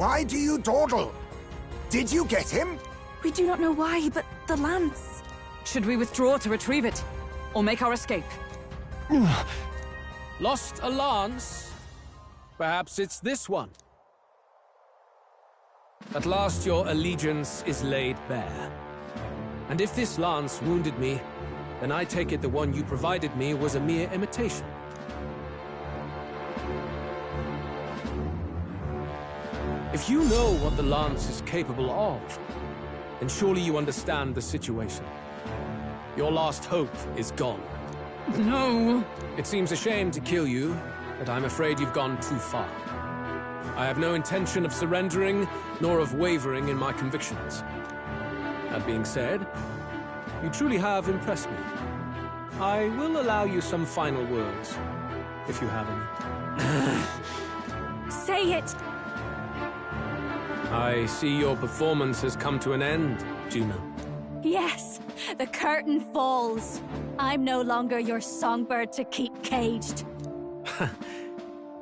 Why do you dawdle? Did you get him? We do not know why, but the lance... Should we withdraw to retrieve it? Or make our escape? Lost a lance? Perhaps it's this one. At last your allegiance is laid bare. And if this lance wounded me, then I take it the one you provided me was a mere imitation. If you know what the lance is capable of, then surely you understand the situation. Your last hope is gone. No! It seems a shame to kill you, but I'm afraid you've gone too far. I have no intention of surrendering, nor of wavering in my convictions. That being said, you truly have impressed me. I will allow you some final words, if you have any. Say it! I see your performance has come to an end, Juno. Yes, the curtain falls. I'm no longer your songbird to keep caged.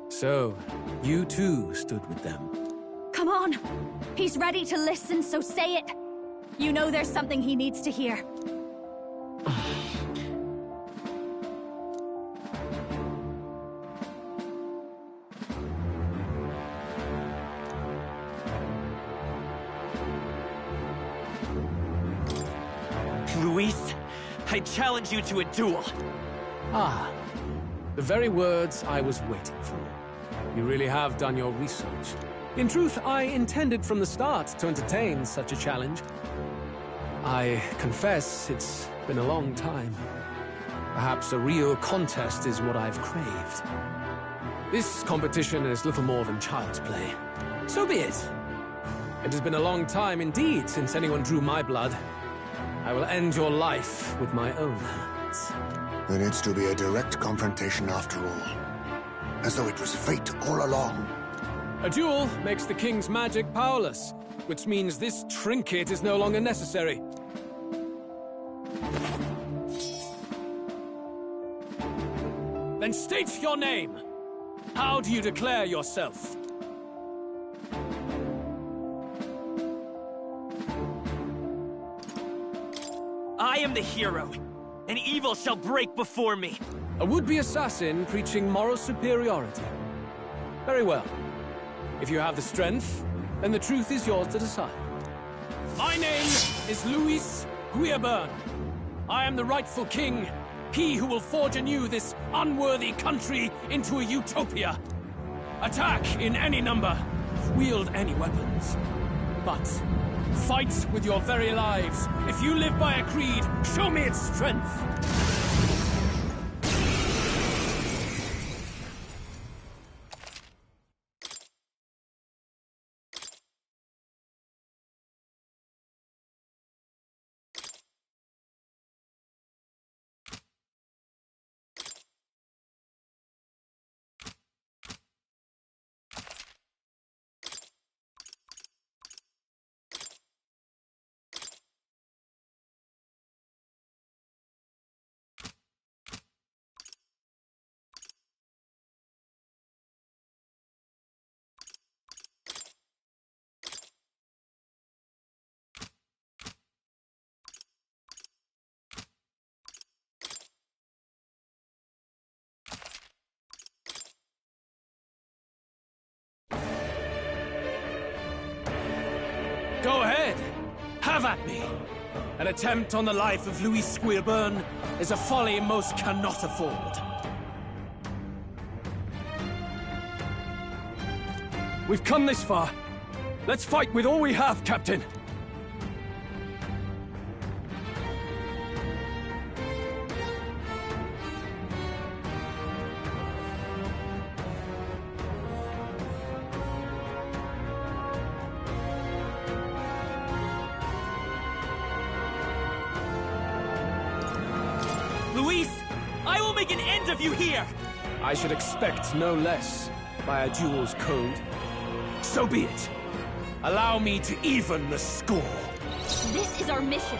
So, you too stood with them. Come on. He's ready to listen, so say it. You know there's something he needs to hear. Luis, I challenge you to a duel. Ah, the very words I was waiting for. You really have done your research. In truth, I intended from the start to entertain such a challenge. I confess it's been a long time. Perhaps a real contest is what I've craved. This competition is little more than child's play. So be it. It has been a long time indeed since anyone drew my blood. I will end your life with my own hands. Then it's to be a direct confrontation after all. As though it was fate all along. A duel makes the king's magic powerless, which means this trinket is no longer necessary. Then state your name. How do you declare yourself? I am the hero, and evil shall break before me. A would-be assassin preaching moral superiority. Very well. If you have the strength, then the truth is yours to decide. My name is Luis Guillaburn. I am the rightful king, he who will forge anew this unworthy country into a utopia. Attack in any number, wield any weapons. But fight with your very lives. If you live by a creed, show me its strength. Go ahead. Have at me. An attempt on the life of Luis Guillaburn is a folly most cannot afford. We've come this far. Let's fight with all we have, Captain. Luis, I will make an end of you here! I should expect no less by a duel's code. So be it. Allow me to even the score. This is our mission.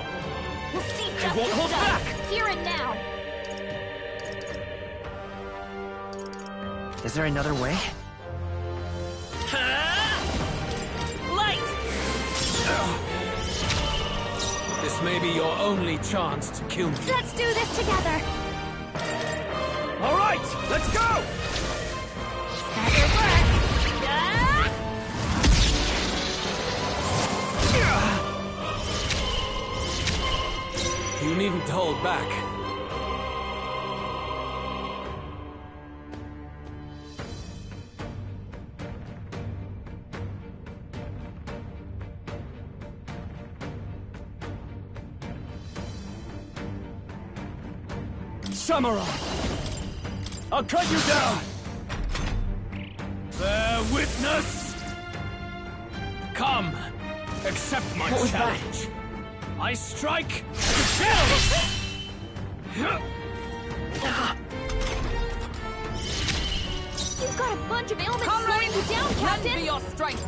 We'll see justice won't hold done, back. here and now. Is there another way? This may be your only chance to kill me. Let's do this together! All right, let's go! Got your breath! You needn't hold back. Samurai! I'll cut you down! Bear witness! Come, accept my What was challenge. I strike to kill! You've got a bunch of ailments slowing you down, Lend me Captain! your strength!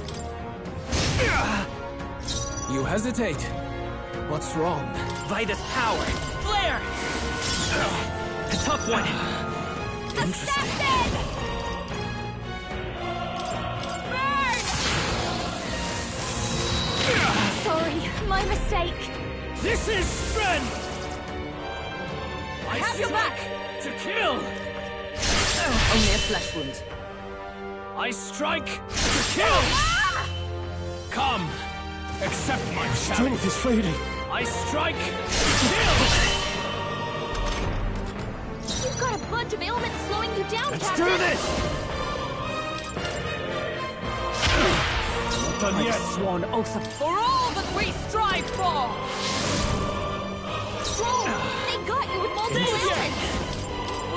You hesitate. What's wrong? Vitus power! Flare! A tough one! Assassin! Burn! Sorry, my mistake. This is strength! I have your back! To kill! Only a flesh wound. I strike to kill! Come, accept my challenge. Strength is fading. I strike to kill! You've got a bunch of ailments slowing you down, Let's Captain! do this! Not done yet. Sworn oath of for all that we strive for! Troll! They got you with multiple ailments!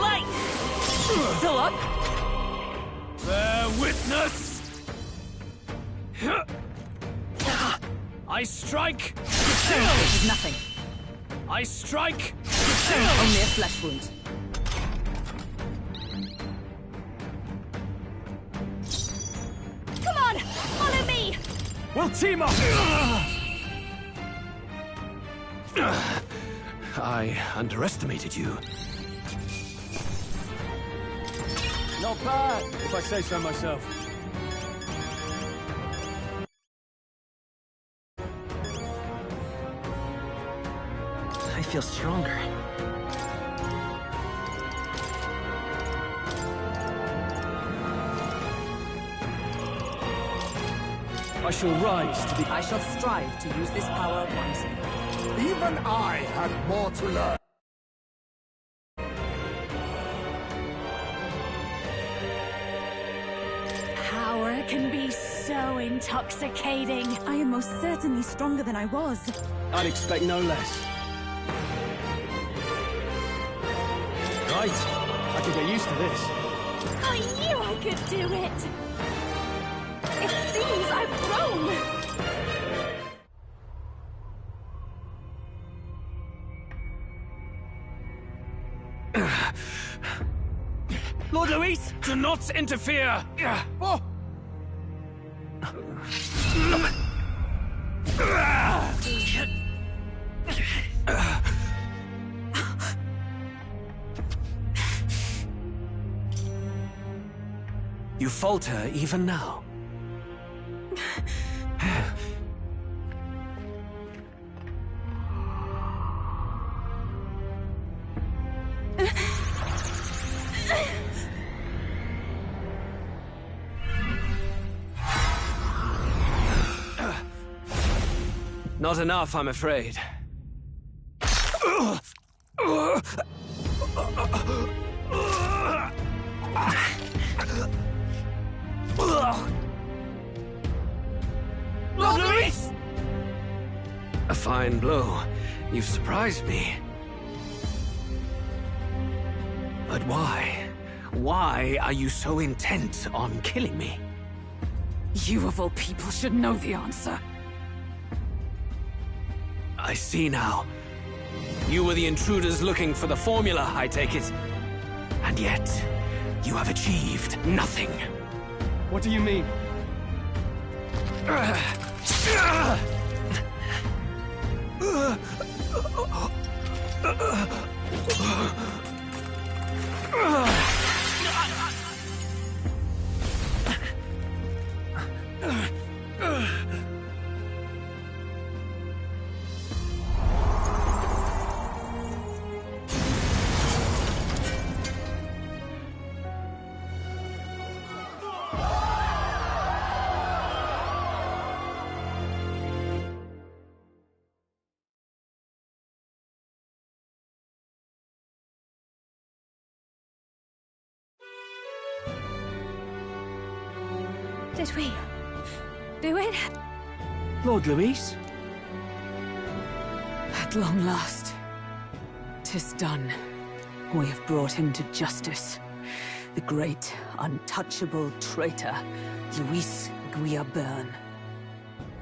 Light! Still up? Bear witness! I strike to kill! This is nothing. I strike to kill! Only a flesh wound. Come on! Follow me! We'll team up! I underestimated you. Not bad, if I say so myself. I feel stronger. I shall rise to the... I shall strive to use this power wisely. Even I had more to learn. Power can be so intoxicating. I am most certainly stronger than I was. I'd expect no less. Right, I can get used to this. I knew I could do it! It seems I've grown! Lord Luis, do not interfere! Oh. You falter even now. Not enough, I'm afraid. Lord Luis! A fine blow. You've surprised me. But why? Why are you so intent on killing me? You of all people should know the answer. I see now. You were the intruders looking for the formula, I take it. And yet, you have achieved nothing. What do you mean? Did we do it? Lord Luis? At long last, 'tis done. We have brought him to justice. The great, untouchable traitor, Luis Guillabern,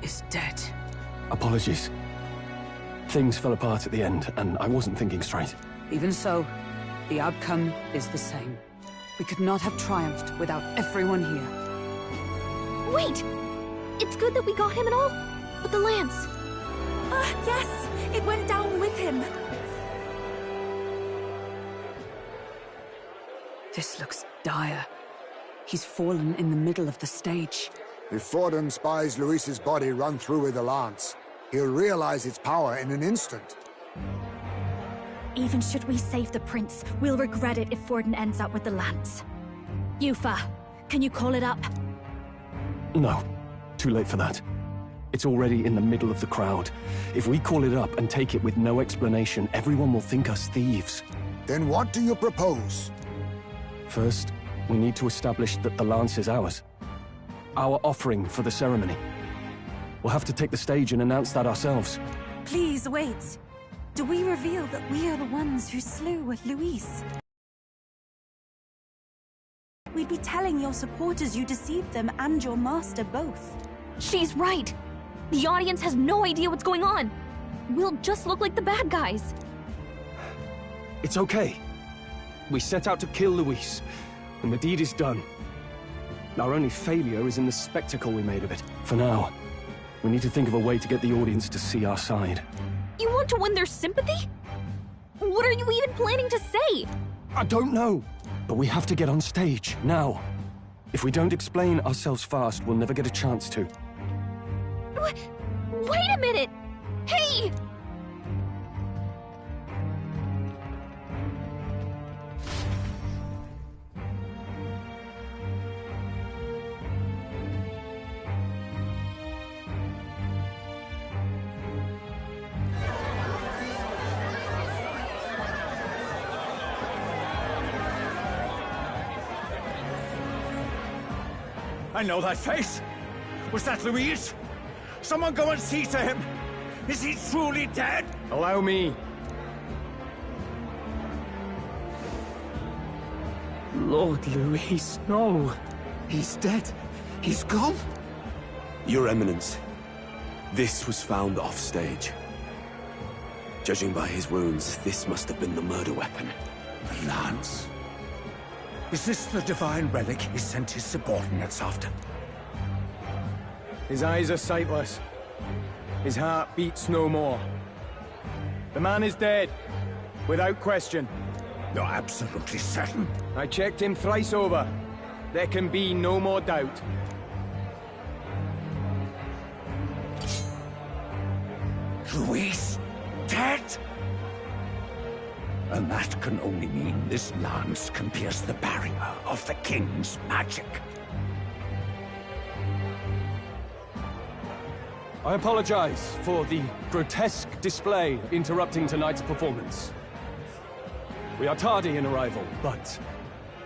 is dead. Apologies. Things fell apart at the end, and I wasn't thinking straight. Even so, the outcome is the same. We could not have triumphed without everyone here. Wait! It's good that we got him and all, but the lance... Yes! It went down with him! This looks dire. He's fallen in the middle of the stage. If Forden spies Luis's body run through with the lance, he'll realize its power in an instant. Even should we save the prince, we'll regret it if Forden ends up with the lance. Yufa, can you call it up? No. Too late for that. It's already in the middle of the crowd. If we call it up and take it with no explanation, everyone will think us thieves. Then what do you propose? First, we need to establish that the lance is ours. Our offering for the ceremony. We'll have to take the stage and announce that ourselves. Please wait. Do we reveal that we are the ones who slew Luis? We'd be telling your supporters you deceived them and your master both. She's right! The audience has no idea what's going on! We'll just look like the bad guys. It's okay. We set out to kill Luis, and the deed is done. Our only failure is in the spectacle we made of it. For now, we need to think of a way to get the audience to see our side. You want to win their sympathy? What are you even planning to say? I don't know, but we have to get on stage, now. If we don't explain ourselves fast, we'll never get a chance to. Wait a minute! Hey! I know that face! Was that Luis? Someone go and see to him! Is he truly dead? Allow me. Lord Luis, no. He's dead. He's gone. Your Eminence, this was found off-stage. Judging by his wounds, this must have been the murder weapon. The lance? Is this the divine relic he sent his subordinates after? His eyes are sightless. His heart beats no more. The man is dead, without question. You're absolutely certain? I checked him thrice over. There can be no more doubt. Luis? Dead? And that can only mean this lance can pierce the barrier of the king's magic. I apologize for the grotesque display interrupting tonight's performance. We are tardy in arrival, but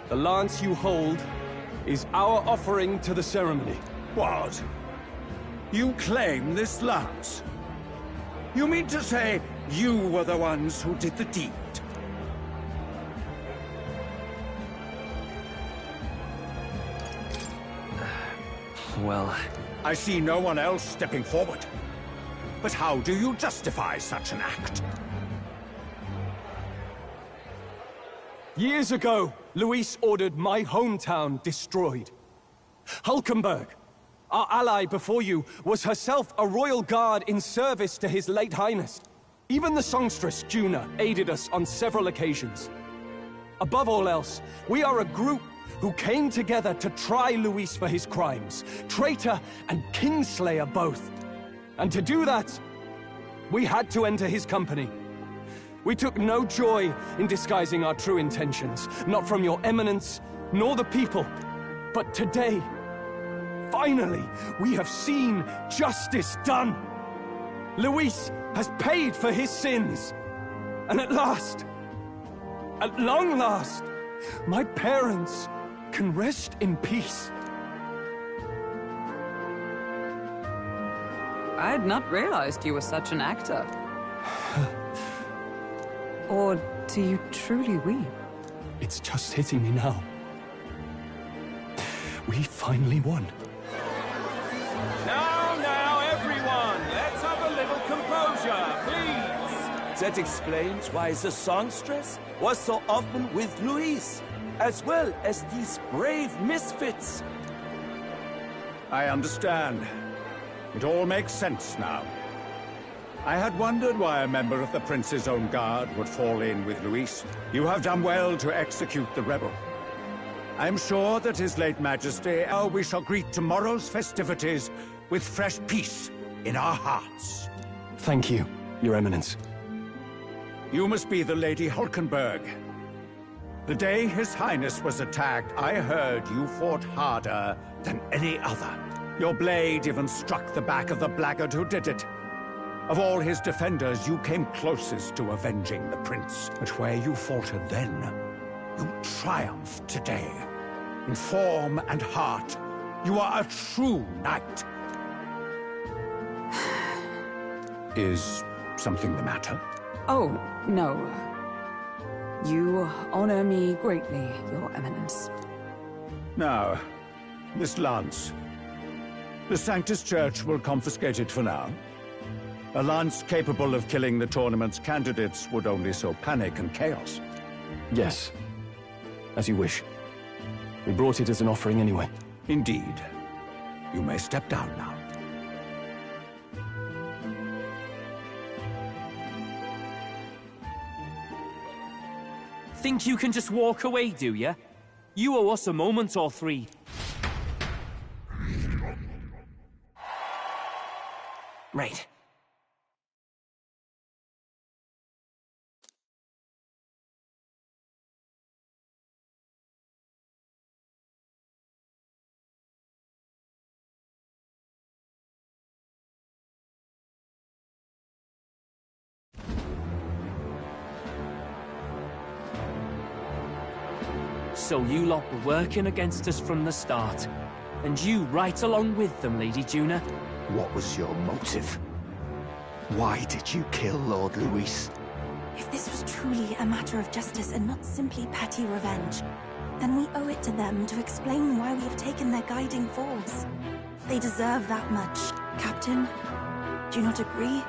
the lance you hold is our offering to the ceremony. What? You claim this lance? You mean to say you were the ones who did the deed? Well... I see no one else stepping forward. But how do you justify such an act? Years ago, Luis ordered my hometown destroyed. Hulkenberg, our ally before you, was herself a royal guard in service to his late highness. Even the songstress, Juna, aided us on several occasions. Above all else, we are a group who came together to try Luis for his crimes, traitor and kingslayer both. And to do that, we had to enter his company. We took no joy in disguising our true intentions, not from your eminence, nor the people. But today, finally, we have seen justice done. Luis has paid for his sins. And at last, at long last, my parents can rest in peace. I had not realized you were such an actor. Or do you truly weep? It's just hitting me now. We finally won. Now, everyone, let's have a little composure, please. That explains why the songstress was so often with Luis, as well as these brave misfits. I understand. It all makes sense now. I had wondered why a member of the Prince's own guard would fall in with Luis. You have done well to execute the rebel. I am sure that His late Majesty, we shall greet tomorrow's festivities with fresh peace in our hearts. Thank you, Your Eminence. You must be the Lady Hulkenberg. The day His Highness was attacked, I heard you fought harder than any other. Your blade even struck the back of the blackguard who did it. Of all his defenders, you came closest to avenging the Prince. But where you faltered then, you triumph today. In form and heart, you are a true knight. Is something the matter? Oh, no. You honor me greatly, Your Eminence. Now, this lance. The Sanctus Church will confiscate it for now. A lance capable of killing the tournament's candidates would only sow panic and chaos. Yes. As you wish. We brought it as an offering anyway. Indeed. You may step down now. Think you can just walk away, do ya? You owe us a moment or three. Right. So you lot were working against us from the start. And you right along with them, Lady Juna. What was your motive? Why did you kill Lord Luis? If this was truly a matter of justice and not simply petty revenge, then we owe it to them to explain why we have taken their guiding force. They deserve that much. Captain, do you not agree?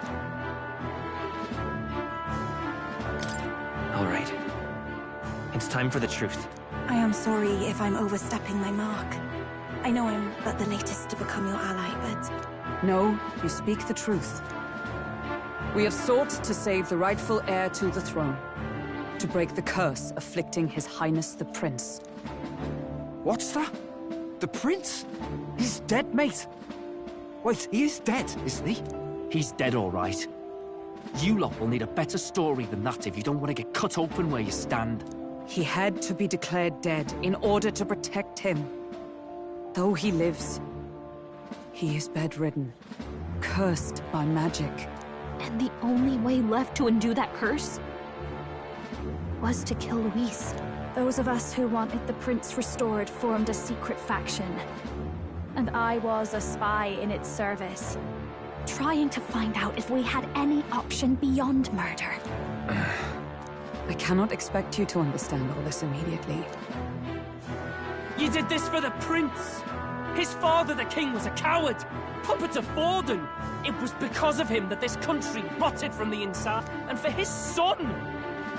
All right. It's time for the truth. I am sorry if I'm overstepping my mark. I know I'm but the latest to become your ally, but... No, you speak the truth. We have sought to save the rightful heir to the throne. To break the curse afflicting His Highness the Prince. What's that? The Prince? He's dead, mate. Wait, he is dead, isn't he? He's dead, all right. You lot will need a better story than that if you don't want to get cut open where you stand. He had to be declared dead in order to protect him. Though he lives, he is bedridden, cursed by magic. And the only way left to undo that curse was to kill Luis. Those of us who wanted the prince restored formed a secret faction. And I was a spy in its service, trying to find out if we had any option beyond murder. I cannot expect you to understand all this immediately. You did this for the prince! His father, the king, was a coward! Puppet of Forden! It was because of him that this country rotted from the inside. And for his son!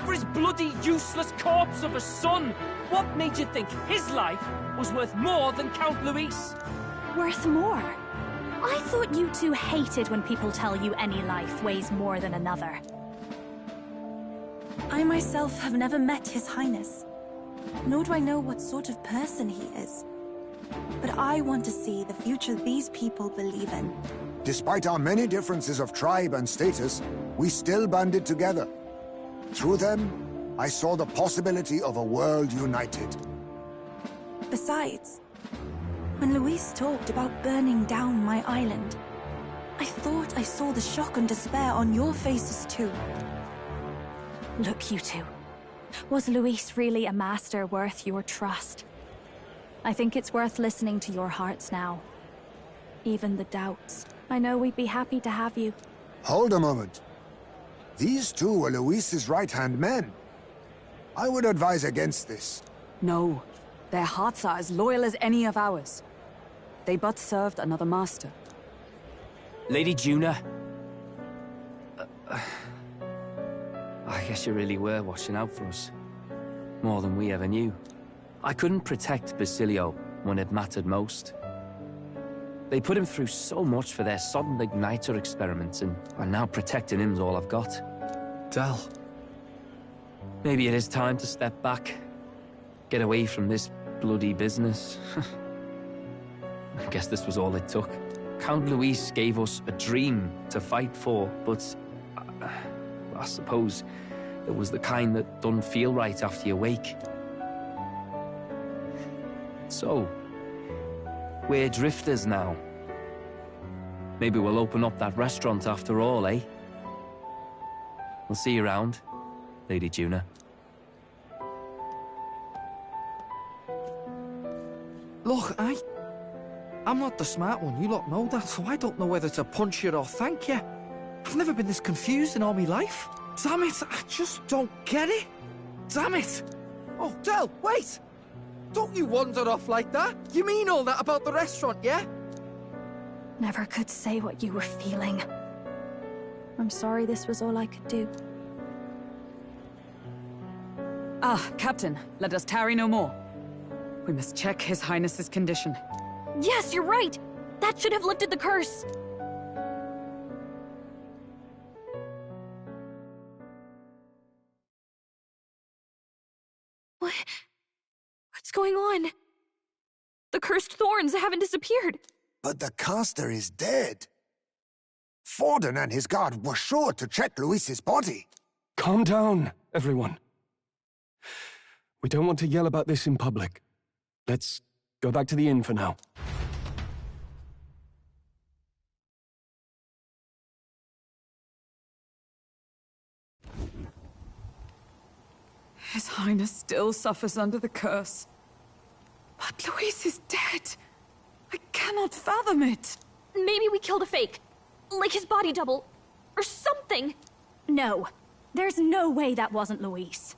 For his bloody, useless corpse of a son! What made you think his life was worth more than Count Luis? Worth more? I thought you two hated when people tell you any life weighs more than another. I myself have never met His Highness, nor do I know what sort of person he is. But I want to see the future these people believe in. Despite our many differences of tribe and status, we still banded together. Through them, I saw the possibility of a world united. Besides, when Luis talked about burning down my island, I thought I saw the shock and despair on your faces too. Look, you two. Was Luis really a master worth your trust? I think it's worth listening to your hearts now. Even the doubts. I know we'd be happy to have you. Hold a moment. These two were Luis's right-hand men. I would advise against this. No. Their hearts are as loyal as any of ours. They but served another master. Lady Juna. I guess you really were watching out for us. More than we ever knew. I couldn't protect Basilio when it mattered most. They put him through so much for their sudden igniter experiments, and now protecting him's all I've got. Del. Maybe it is time to step back. Get away from this bloody business. I guess this was all it took. Count Luis gave us a dream to fight for, but I suppose it was the kind that doesn't feel right after you wake. So, we're drifters now. Maybe we'll open up that restaurant after all, eh? We'll see you around, Lady Juna. Look, I'm not the smart one, you lot know that, so I don't know whether to punch you or thank you. I've never been this confused in all my life. Damn it, I just don't get it. Damn it! Oh, Del, wait! Don't you wander off like that? You mean all that about the restaurant, yeah? Never could say what you were feeling. I'm sorry this was all I could do. Ah, Captain, let us tarry no more. We must check His Highness's condition. Yes, you're right! That should have lifted the curse! What's going on? The cursed thorns haven't disappeared. But the caster is dead. Forden and his guard were sure to check Luis's body. Calm down, everyone. We don't want to yell about this in public. Let's go back to the inn for now. His Highness still suffers under the curse. But Luis is dead. I cannot fathom it. Maybe we killed a fake. Like his body double. Or something. No. There's no way that wasn't Luis.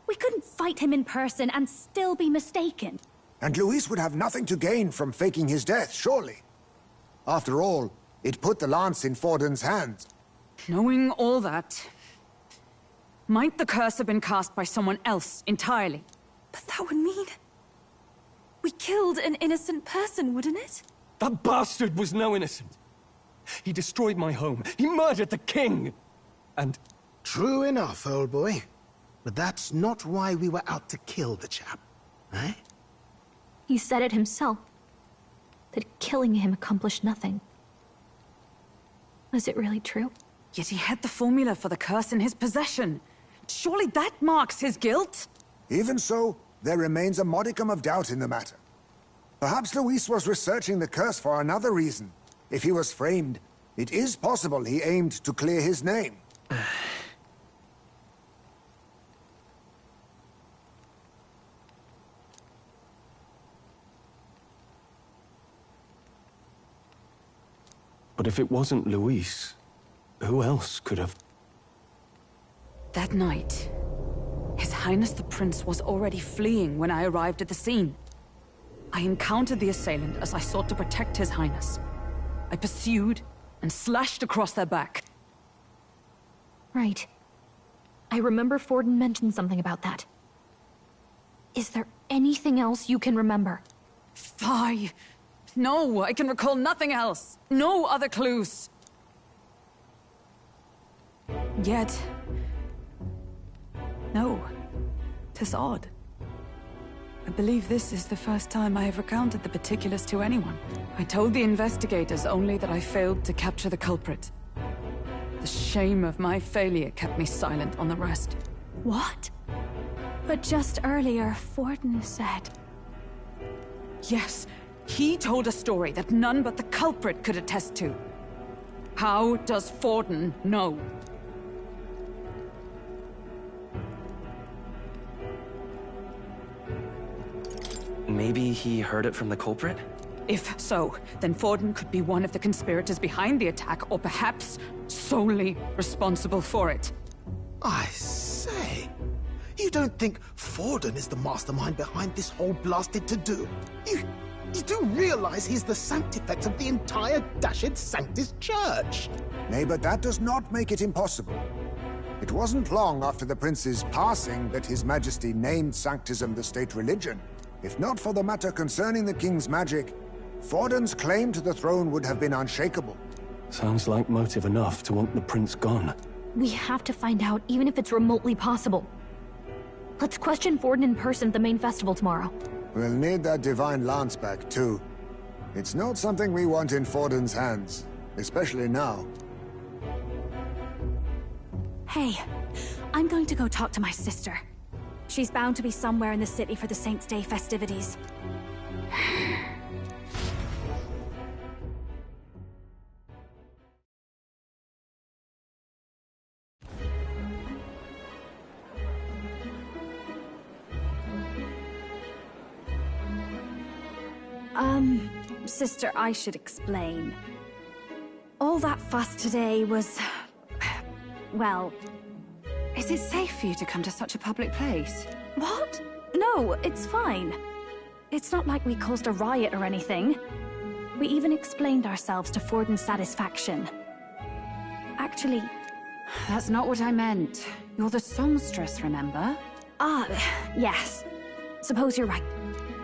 We couldn't fight him in person and still be mistaken. And Luis would have nothing to gain from faking his death, surely. After all, it put the lance in Forden's hands. Knowing all that, might the curse have been cast by someone else entirely? But that would mean... we killed an innocent person, wouldn't it? That bastard was no innocent. He destroyed my home. He murdered the king. And... True enough, old boy. But that's not why we were out to kill the chap, eh? He said it himself. That killing him accomplished nothing. Was it really true? Yet he had the formula for the curse in his possession. Surely that marks his guilt? Even so, there remains a modicum of doubt in the matter. Perhaps Luis was researching the curse for another reason. If he was framed, it is possible he aimed to clear his name. But if it wasn't Luis, who else could have... That night, His Highness the Prince was already fleeing when I arrived at the scene. I encountered the assailant as I sought to protect His Highness. I pursued and slashed across their back. Right. I remember Forden mentioned something about that. Is there anything else you can remember? Fie! No, I can recall nothing else. No other clues. Yet... no. 'Tis odd. I believe this is the first time I have recounted the particulars to anyone. I told the investigators only that I failed to capture the culprit. The shame of my failure kept me silent on the rest. What? But just earlier, Forden said... Yes, he told a story that none but the culprit could attest to. How does Forden know? Maybe he heard it from the culprit? If so, then Forden could be one of the conspirators behind the attack, or perhaps solely responsible for it. I say, you don't think Forden is the mastermind behind this whole blasted to-do? You do realize he's the sanctifex of the entire dashed Sanctus Church? Nay, but that does not make it impossible. It wasn't long after the prince's passing that His Majesty named Sanctism the state religion. If not for the matter concerning the king's magic, Forden's claim to the throne would have been unshakable. Sounds like motive enough to want the prince gone. We have to find out, even if it's remotely possible. Let's question Forden in person at the main festival tomorrow. We'll need that divine lance back, too. It's not something we want in Forden's hands, especially now. Hey, I'm going to go talk to my sister. She's bound to be somewhere in the city for the Saints' Day festivities. Sister, I should explain. All that fuss today was... well... Is it safe for you to come to such a public place? What? No, it's fine. It's not like we caused a riot or anything. We even explained ourselves to Forden's satisfaction. Actually... That's not what I meant. You're the songstress, remember? Ah, yes. Suppose you're right.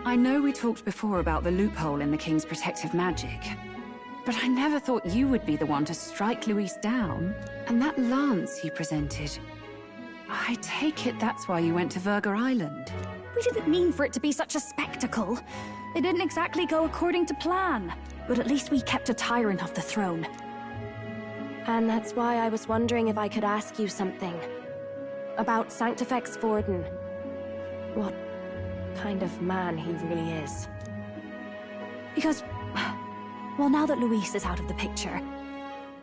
I know we talked before about the loophole in the King's protective magic, but I never thought you would be the one to strike Luis down. And that lance you presented... I take it that's why you went to Verga Island. We didn't mean for it to be such a spectacle. It didn't exactly go according to plan. But at least we kept a tyrant off the throne. And that's why I was wondering if I could ask you something. About Sanctifex Forden. What kind of man he really is. Because, well, now that Luis is out of the picture,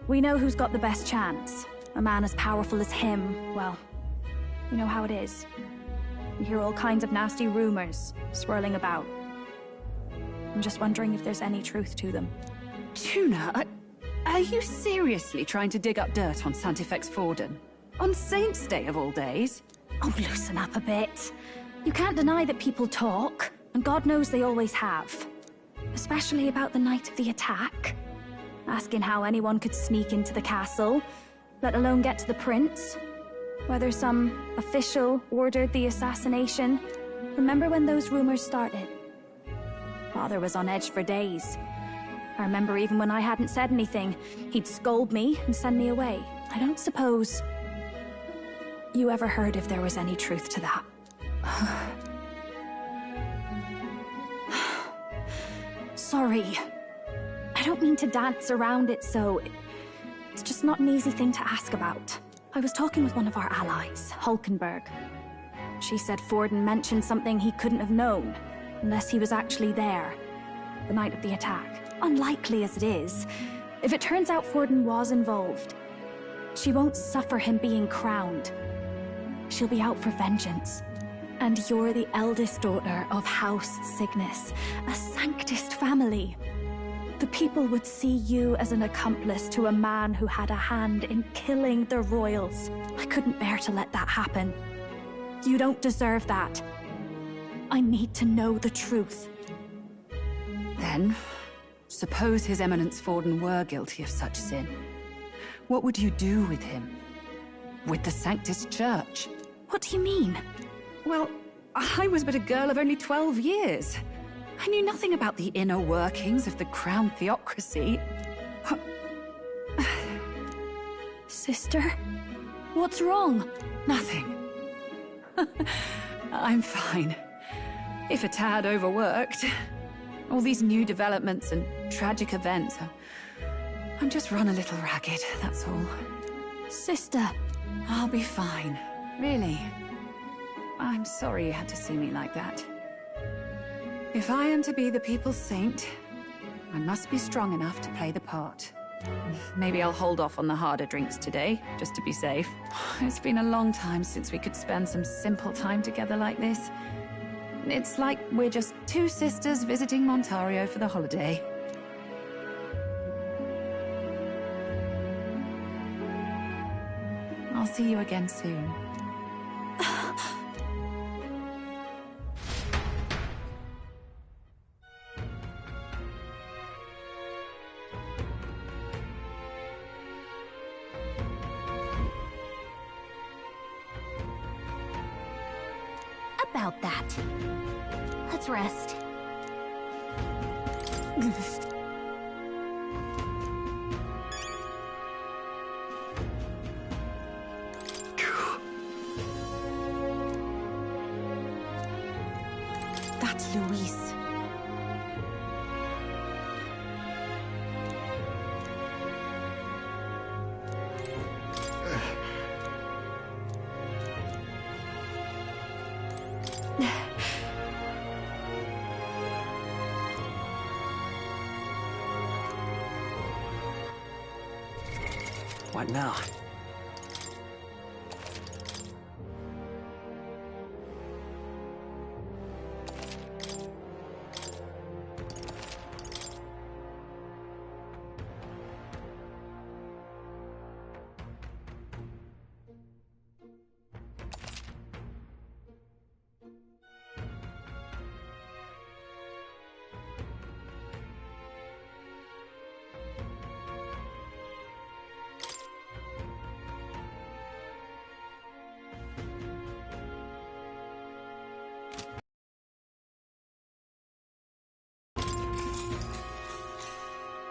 we know who's got the best chance. A man as powerful as him, well, you know how it is. You hear all kinds of nasty rumors swirling about. I'm just wondering if there's any truth to them. Tuna, are you seriously trying to dig up dirt on Sanctifex Forden? On Saints' Day of all days? Oh, loosen up a bit. You can't deny that people talk, and God knows they always have. Especially about the night of the attack. Asking how anyone could sneak into the castle, let alone get to the prince. Whether some official ordered the assassination. Remember when those rumors started? Father was on edge for days. I remember even when I hadn't said anything, he'd scold me and send me away. I don't suppose you ever heard if there was any truth to that. Sorry. I don't mean to dance around it, so... It's just not an easy thing to ask about. I was talking with one of our allies, Hulkenberg. She said Forden mentioned something he couldn't have known, unless he was actually there, the night of the attack. Unlikely as it is, if it turns out Forden was involved, she won't suffer him being crowned. She'll be out for vengeance. And you're the eldest daughter of House Cygnus, a Sanctist family. The people would see you as an accomplice to a man who had a hand in killing the royals. I couldn't bear to let that happen. You don't deserve that. I need to know the truth. Then, suppose His Eminence Forden were guilty of such sin. What would you do with him? With the Sanctus Church? What do you mean? Well, I was but a girl of only 12 years. I knew nothing about the inner workings of the crown theocracy. Sister? What's wrong? Nothing. I'm fine. If a tad overworked. All these new developments and tragic events. I'm just run a little ragged, that's all. Sister. I'll be fine. Really. I'm sorry you had to see me like that. If I am to be the people's saint, I must be strong enough to play the part. Maybe I'll hold off on the harder drinks today, just to be safe. It's been a long time since we could spend some simple time together like this. It's like we're just two sisters visiting Montario for the holiday. I'll see you again soon. About that. Let's rest. That's Luis. What now?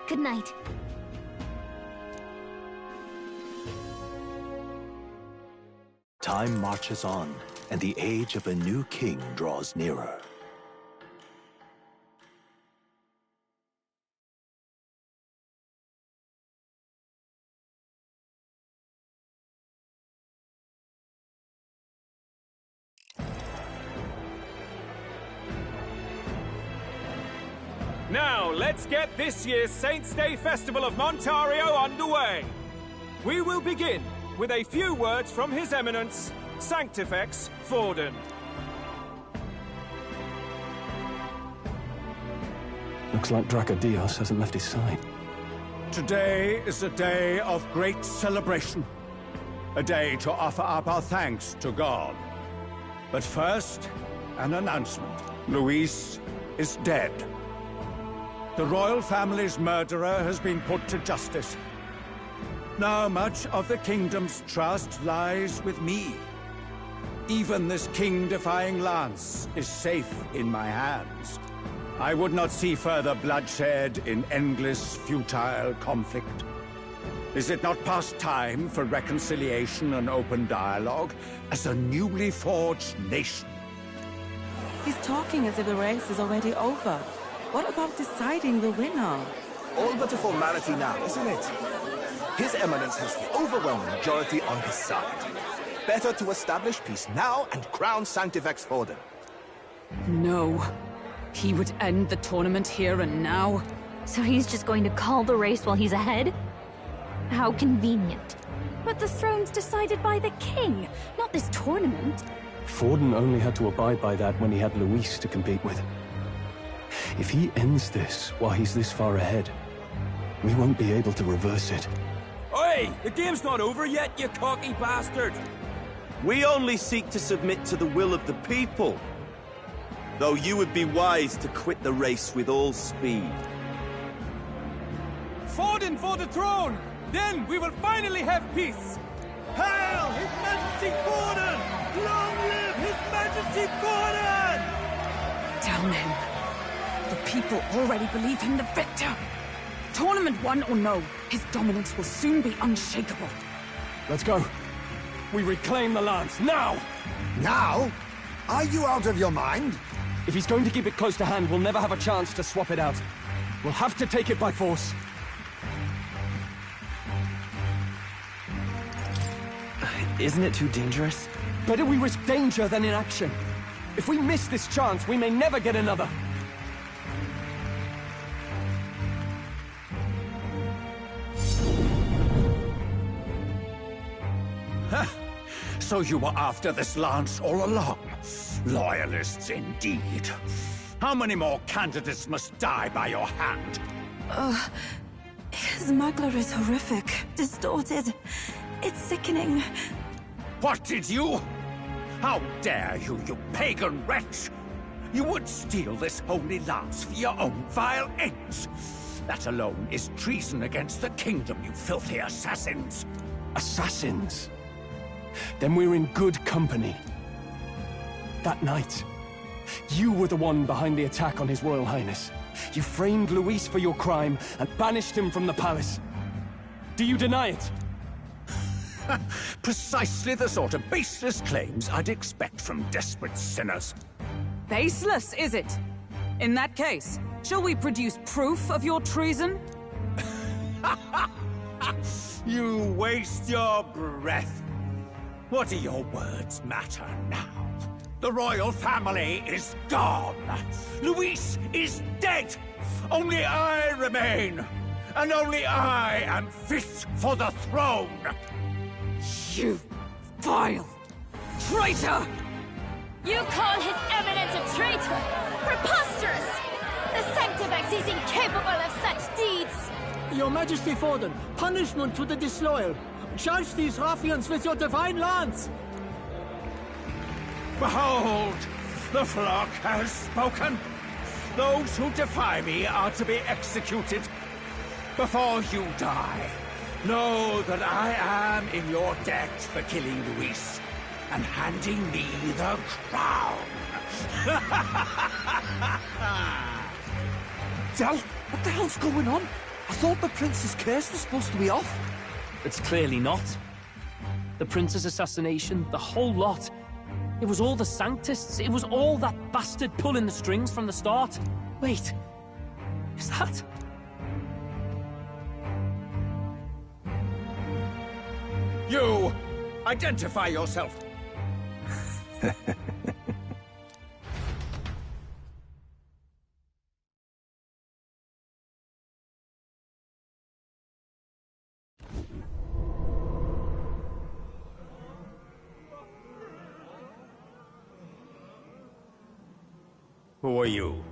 Good night. Time marches on, and the age of a new king draws nearer. Now, let's get this year's Saints' Day Festival of Montario underway. We will begin with a few words from His Eminence, Sanctifex Forden. Looks like Dracodios hasn't left his side. Today is a day of great celebration. A day to offer up our thanks to God. But first, an announcement. Luis is dead. The royal family's murderer has been put to justice. Now much of the kingdom's trust lies with me. Even this king-defying lance is safe in my hands. I would not see further bloodshed in endless, futile conflict. Is it not past time for reconciliation and open dialogue as a newly forged nation? He's talking as if the race is already over. What about deciding the winner? All but a formality now, isn't it? His Eminence has the overwhelming majority on his side. Better to establish peace now and crown Sanctifex Forden. No. He would end the tournament here and now. So he's just going to call the race while he's ahead? How convenient. But the throne's decided by the king, not this tournament. Forden only had to abide by that when he had Luis to compete with. If he ends this while he's this far ahead, we won't be able to reverse it. Oi! The game's not over yet, you cocky bastard! We only seek to submit to the will of the people. Though you would be wise to quit the race with all speed. Forden for the throne! Then we will finally have peace! Hail His Majesty Forden! Long live His Majesty Forden! Damn him. The people already believe him the victor. Tournament won or no, his dominance will soon be unshakable. Let's go. We reclaim the lance, now! Now? Are you out of your mind? If he's going to keep it close to hand, we'll never have a chance to swap it out. We'll have to take it by force. Isn't it too dangerous? Better we risk danger than inaction. If we miss this chance, we may never get another. So you were after this lance all along? Loyalists indeed. How many more candidates must die by your hand? His smuggler is horrific, distorted. It's sickening. What did you? How dare you, you pagan wretch! You would steal this holy lance for your own vile ends. That alone is treason against the kingdom, you filthy assassins. Assassins? Then we're in good company. That night, you were the one behind the attack on His Royal Highness. You framed Luis for your crime and banished him from the palace. Do you deny it? Precisely the sort of baseless claims I'd expect from desperate sinners. Baseless, is it? In that case, shall we produce proof of your treason? You waste your breath. What do your words matter now? The royal family is gone. Luis is dead. Only I remain. And only I am fit for the throne. You vile traitor! You call His Eminence a traitor? Preposterous! The Sanctifex is incapable of such deeds! Your Majesty Forden, punishment to the disloyal. Charge these ruffians with your divine lance! Behold, the flock has spoken. Those who defy me are to be executed. Before you die, know that I am in your debt for killing Luis and handing me the crown. Del, what the hell's going on? I thought the prince's curse was supposed to be off. It's clearly not. The prince's assassination, the whole lot. It was all the Sanctists. It was all that bastard pulling the strings from the start. Wait, is that... You! Identify yourself! Who are you?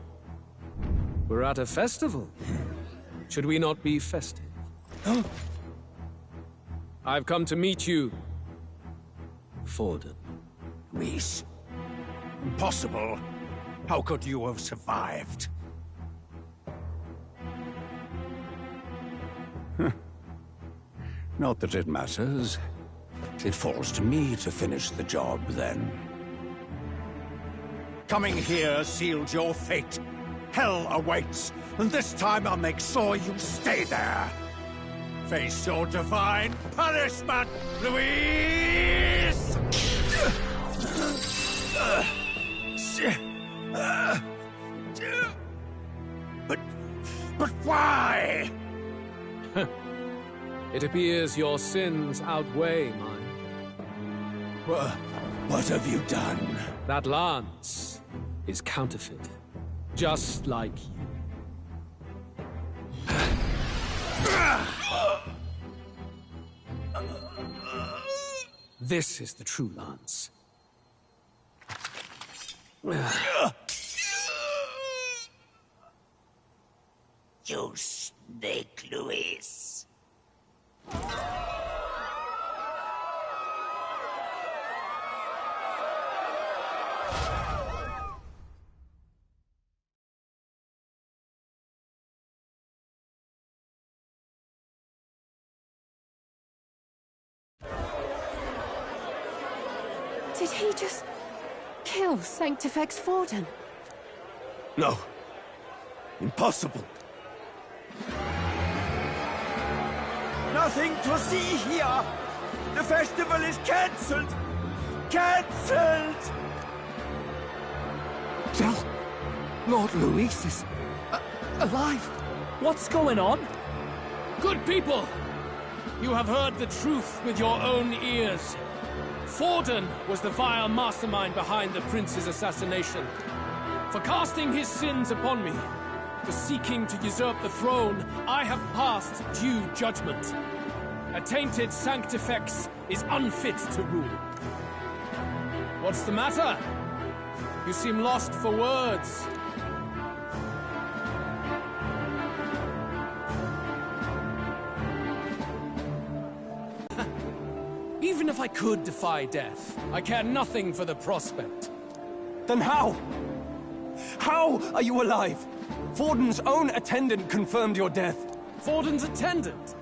We're at a festival. Should we not be festive? I've come to meet you, Forden. Luis? Impossible. How could you have survived? Not that it matters. It falls to me to finish the job, then. Coming here sealed your fate. Hell awaits, and this time I'll make sure you stay there. Face your divine punishment, Luis! But why? It appears your sins outweigh mine. What have you done? That lance is counterfeit, just like you. This is the true lance. You snake, Luis. Did he just kill Sanctifex Forden? No. Impossible. Nothing to see here. The festival is cancelled. Cancelled! Del, Lord Luis is alive. What's going on? Good people! You have heard the truth with your own ears. Forden was the vile mastermind behind the prince's assassination. For casting his sins upon me, for seeking to usurp the throne, I have passed due judgment. A tainted Sanctifex is unfit to rule. What's the matter? You seem lost for words. Even if I could defy death, I care nothing for the prospect. Then how? How are you alive? Forden's own attendant confirmed your death. Forden's attendant?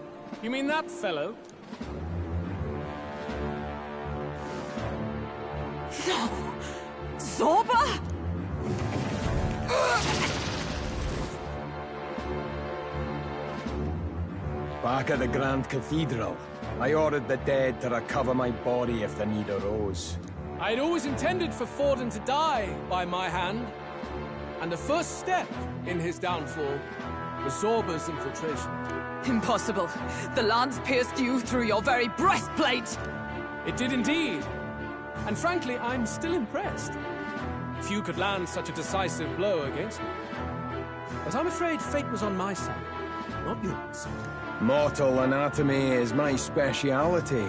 You mean that fellow? No! Zorba? Back at the Grand Cathedral, I ordered the dead to recover my body if the need arose. I'd always intended for Forden to die by my hand. And the first step in his downfall was Zorba's infiltration. Impossible. The lance pierced you through your very breastplate! It did indeed. And frankly, I'm still impressed. Few could land such a decisive blow against me. But I'm afraid fate was on my side, not yours. Mortal anatomy is my speciality.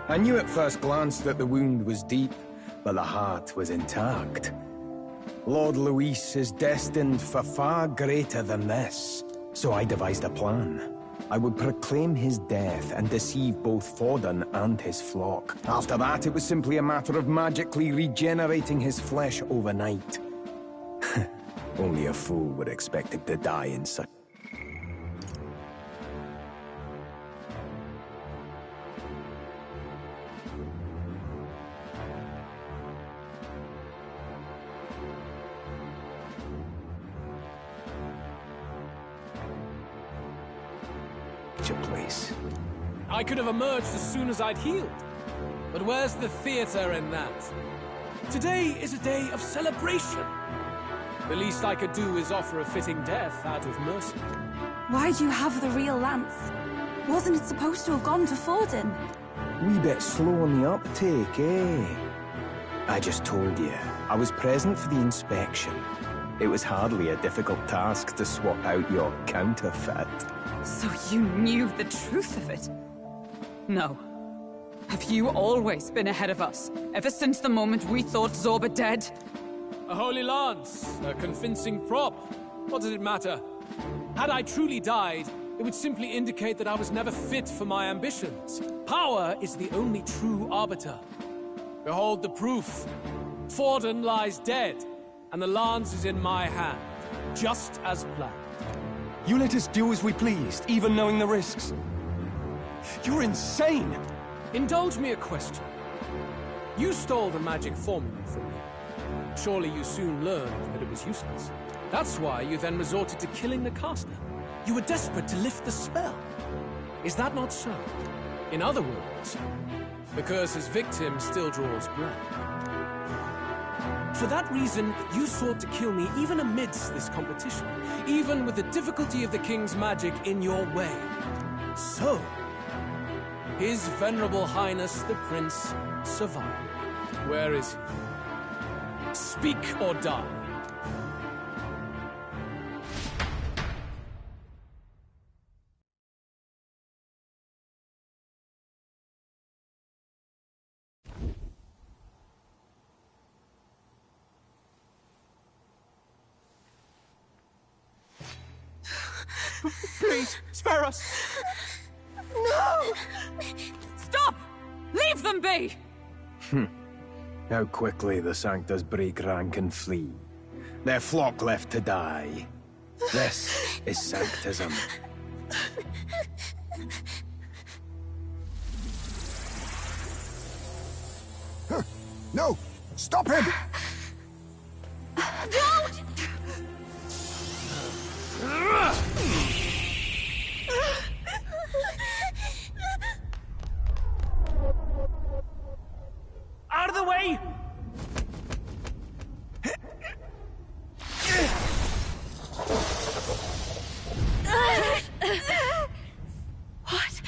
I knew at first glance that the wound was deep, but the heart was intact. Lord Luis is destined for far greater than this, so I devised a plan. I would proclaim his death and deceive both Forden and his flock. After that, it was simply a matter of magically regenerating his flesh overnight. Only a fool would expect him to die in such... place. I could have emerged as soon as I'd healed. But where's the theater in that? Today is a day of celebration. The least I could do is offer a fitting death out of mercy. Why'd you have the real lance? Wasn't it supposed to have gone to Forden? Wee bit slow on the uptake, eh? I just told you, I was present for the inspection. It was hardly a difficult task to swap out your counterfeit. So you knew the truth of it? No. Have you always been ahead of us, ever since the moment we thought Zorba dead? A holy lance, a convincing prop. What does it matter? Had I truly died, it would simply indicate that I was never fit for my ambitions. Power is the only true arbiter. Behold the proof. Forden lies dead, and the lance is in my hand, just as planned. You let us do as we pleased, even knowing the risks. You're insane! Indulge me a question. You stole the magic formula from me. Surely you soon learned that it was useless. That's why you then resorted to killing the caster. You were desperate to lift the spell. Is that not so? In other words, the curse's victim still draws blood. For that reason, you sought to kill me even amidst this competition, even with the difficulty of the king's magic in your way. So, His Venerable Highness the Prince survived. Where is he? Speak or die. Please, spare us! No! Stop! Leave them be! How quickly the Sanctors break rank and flee. Their flock left to die. This is Sanctism. No! Stop him! Don't! Out of the way! What?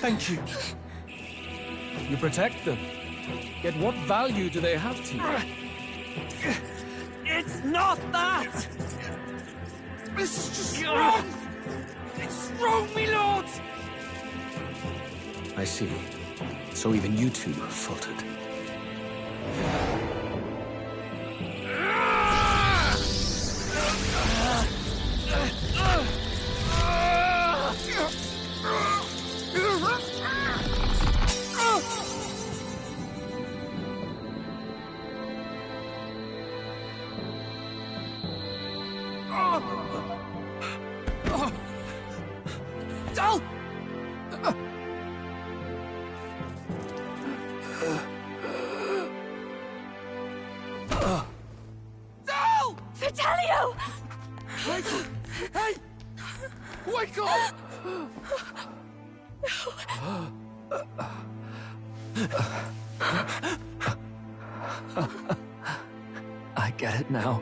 Thank you. You protect them. Yet what value do they have to you? It's not that! This is just wrong! It's wrong, me lord! I see. So even you two faltered. Del! Del! Fidelio! Michael! Hey! Wake up! I get it now.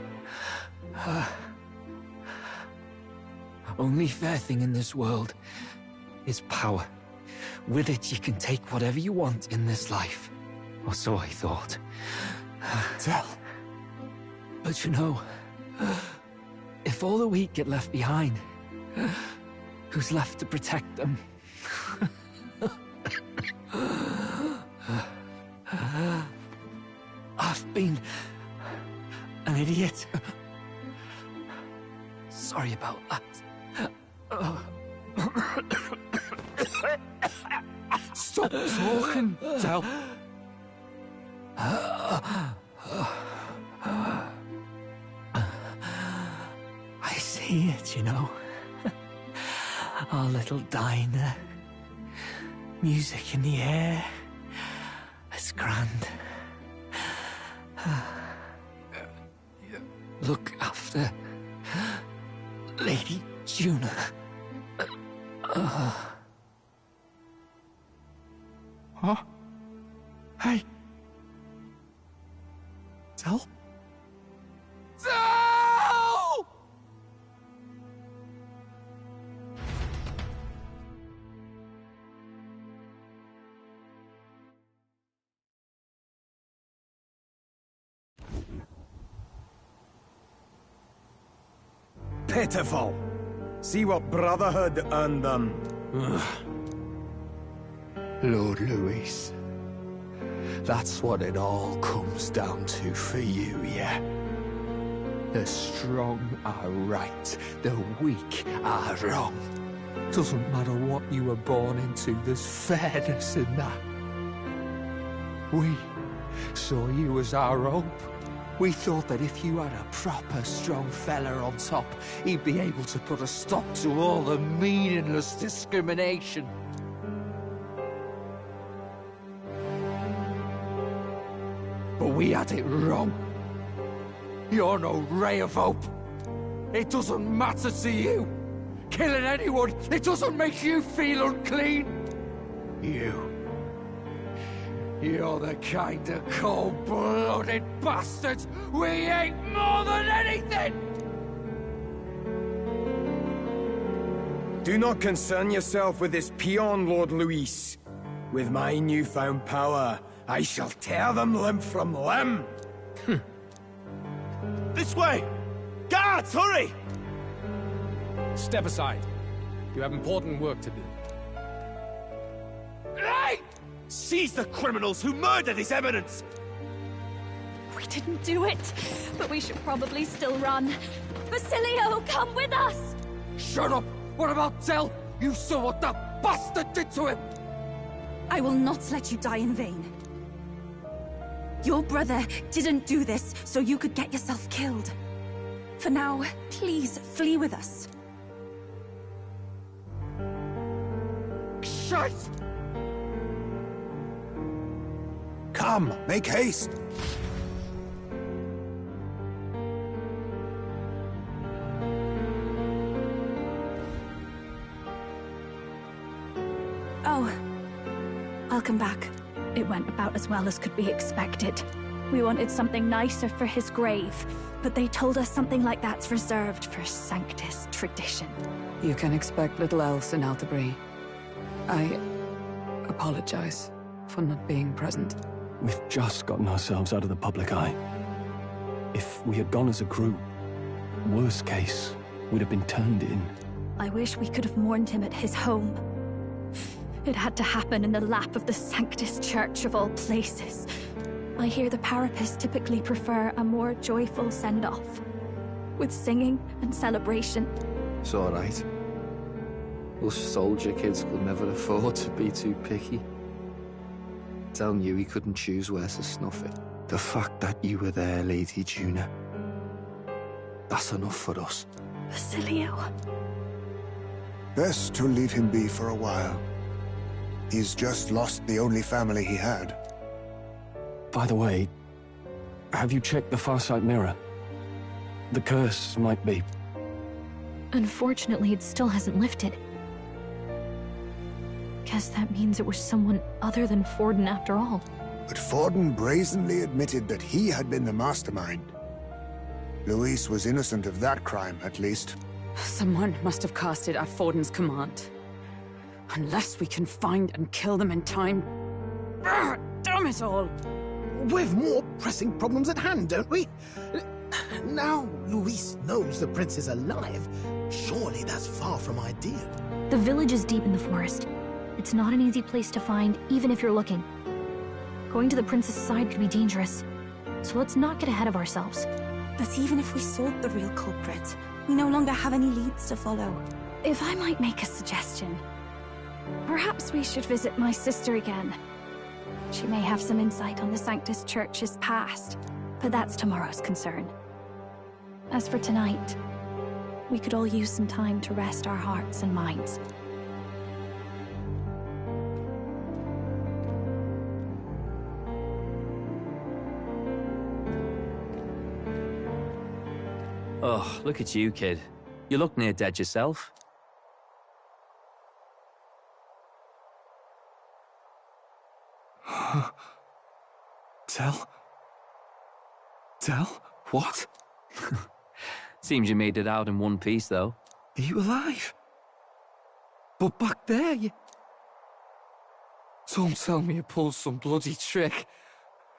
Only fair thing in this world is power. With it, you can take whatever you want in this life. Or so I thought. Del. But you know, if all the weak get left behind, who's left to protect them? I've been an idiot. Sorry about that. Stop talking, Del. I see it, you know. Our little diner. Music in the air. It's grand. Look after Lady Juna. Huh? Hey. Del? Del! Pitiful. See what Brotherhood earned them. Lord Louis, that's what it all comes down to for you, yeah? The strong are right, the weak are wrong. Doesn't matter what you were born into, there's fairness in that. We saw you as our hope. We thought that if you had a proper strong fella on top, he'd be able to put a stop to all the meaningless discrimination. But we had it wrong. You're no ray of hope. It doesn't matter to you. Killing anyone, it doesn't make you feel unclean. You're the kind of cold-blooded bastards we hate more than anything! Do not concern yourself with this peon, Lord Louis. With my newfound power, I shall tear them limb from limb. This way! Guards, hurry! Step aside. You have important work to do. Hey! Seize the criminals who murdered His Eminence! We didn't do it, but we should probably still run. Basilio, come with us! Shut up! What about Del? You saw what that bastard did to him! I will not let you die in vain. Your brother didn't do this so you could get yourself killed. For now, please flee with us. Shit! Come, make haste! Oh, I'll come back. It went about as well as could be expected. We wanted something nicer for his grave, but they told us something like that's reserved for Sanctus tradition. You can expect little else in Altabri. apologize for not being present. We've just gotten ourselves out of the public eye. If we had gone as a group, worst case, we'd have been turned in. I wish we could have mourned him at his home. It had to happen in the lap of the Sanctus Church of all places. I hear the Parapists typically prefer a more joyful send-off, with singing and celebration. It's alright. Us soldier kids could never afford to be too picky. Tell you he couldn't choose where to snuff it. The fact that you were there, Lady Juna, that's enough for us. Basilio. Best to leave him be for a while. He's just lost the only family he had. By the way, have you checked the Farsight mirror? The curse might be... Unfortunately, it still hasn't lifted. Guess that means it was someone other than Forden after all. But Forden brazenly admitted that he had been the mastermind. Luis was innocent of that crime, at least. Someone must have cast it at Forden's command. Unless we can find and kill them in time... Damn it all! We've more pressing problems at hand, don't we? Now Luis knows the prince is alive. Surely that's far from ideal. The village is deep in the forest. It's not an easy place to find, even if you're looking. Going to the prince's side could be dangerous. So let's not get ahead of ourselves. But even if we sought the real culprit, we no longer have any leads to follow. If I might make a suggestion, perhaps we should visit my sister again. She may have some insight on the Sanctus Church's past, but that's tomorrow's concern. As for tonight, we could all use some time to rest our hearts and minds. Oh, look at you, kid. You look near dead yourself. Tell? What? Seems you made it out in one piece, though. Are you alive? But back there, you... Don't tell me you pulled some bloody trick.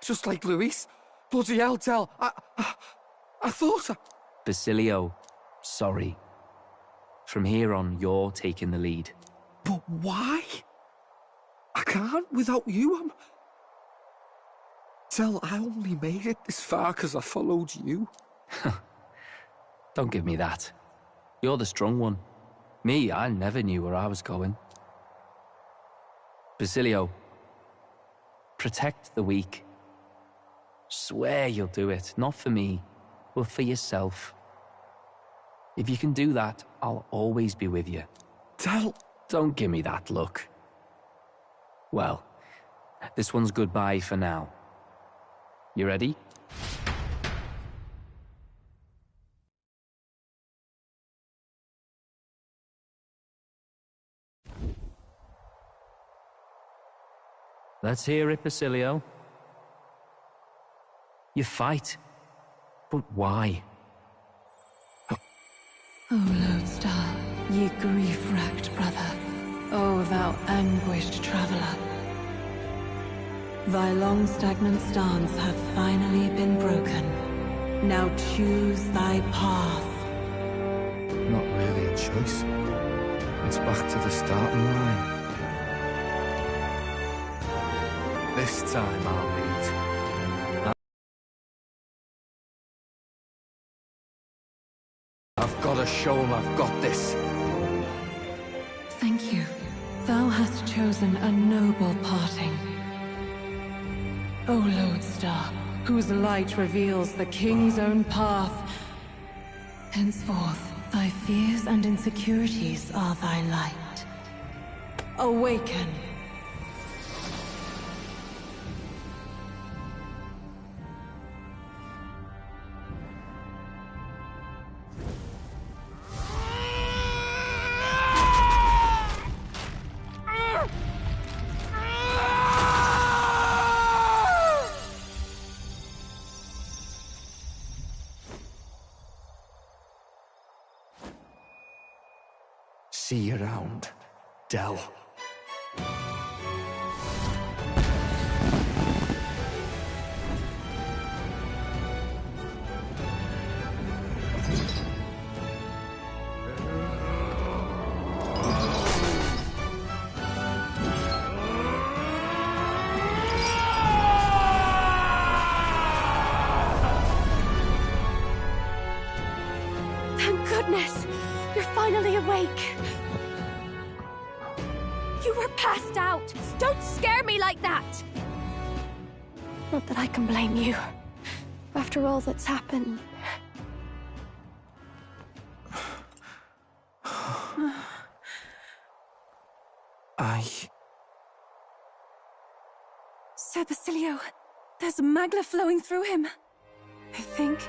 Just like Luis. Bloody hell, Tell. I thought I... Basilio, sorry. From here on, you're taking the lead. But why? I can't without you. Tell, I only made it this far because I followed you. Don't give me that. You're the strong one. Me, I never knew where I was going. Basilio, protect the weak. Swear you'll do it, not for me, but for yourself. If you can do that, I'll always be with you. Tell... Don't give me that look. Well, this one's goodbye for now. You ready? Let's hear it, Basilio. You fight. But why? O Lodestar, ye grief-racked brother, O thou anguished traveler. Thy long stagnant stance hath finally been broken. Now choose thy path. Not really a choice. It's back to the starting line. This time I'll lead. I've got to show him I've got this. Thank you. Thou hast chosen a noble parting. O Lodestar, whose light reveals the king's own path. Henceforth, thy fears and insecurities are thy light. Awaken! See you around, Del. goodness! You're finally awake! You were passed out! Don't scare me like that! Not that I can blame you. After all that's happened. Sir Basilio, there's magla flowing through him. I think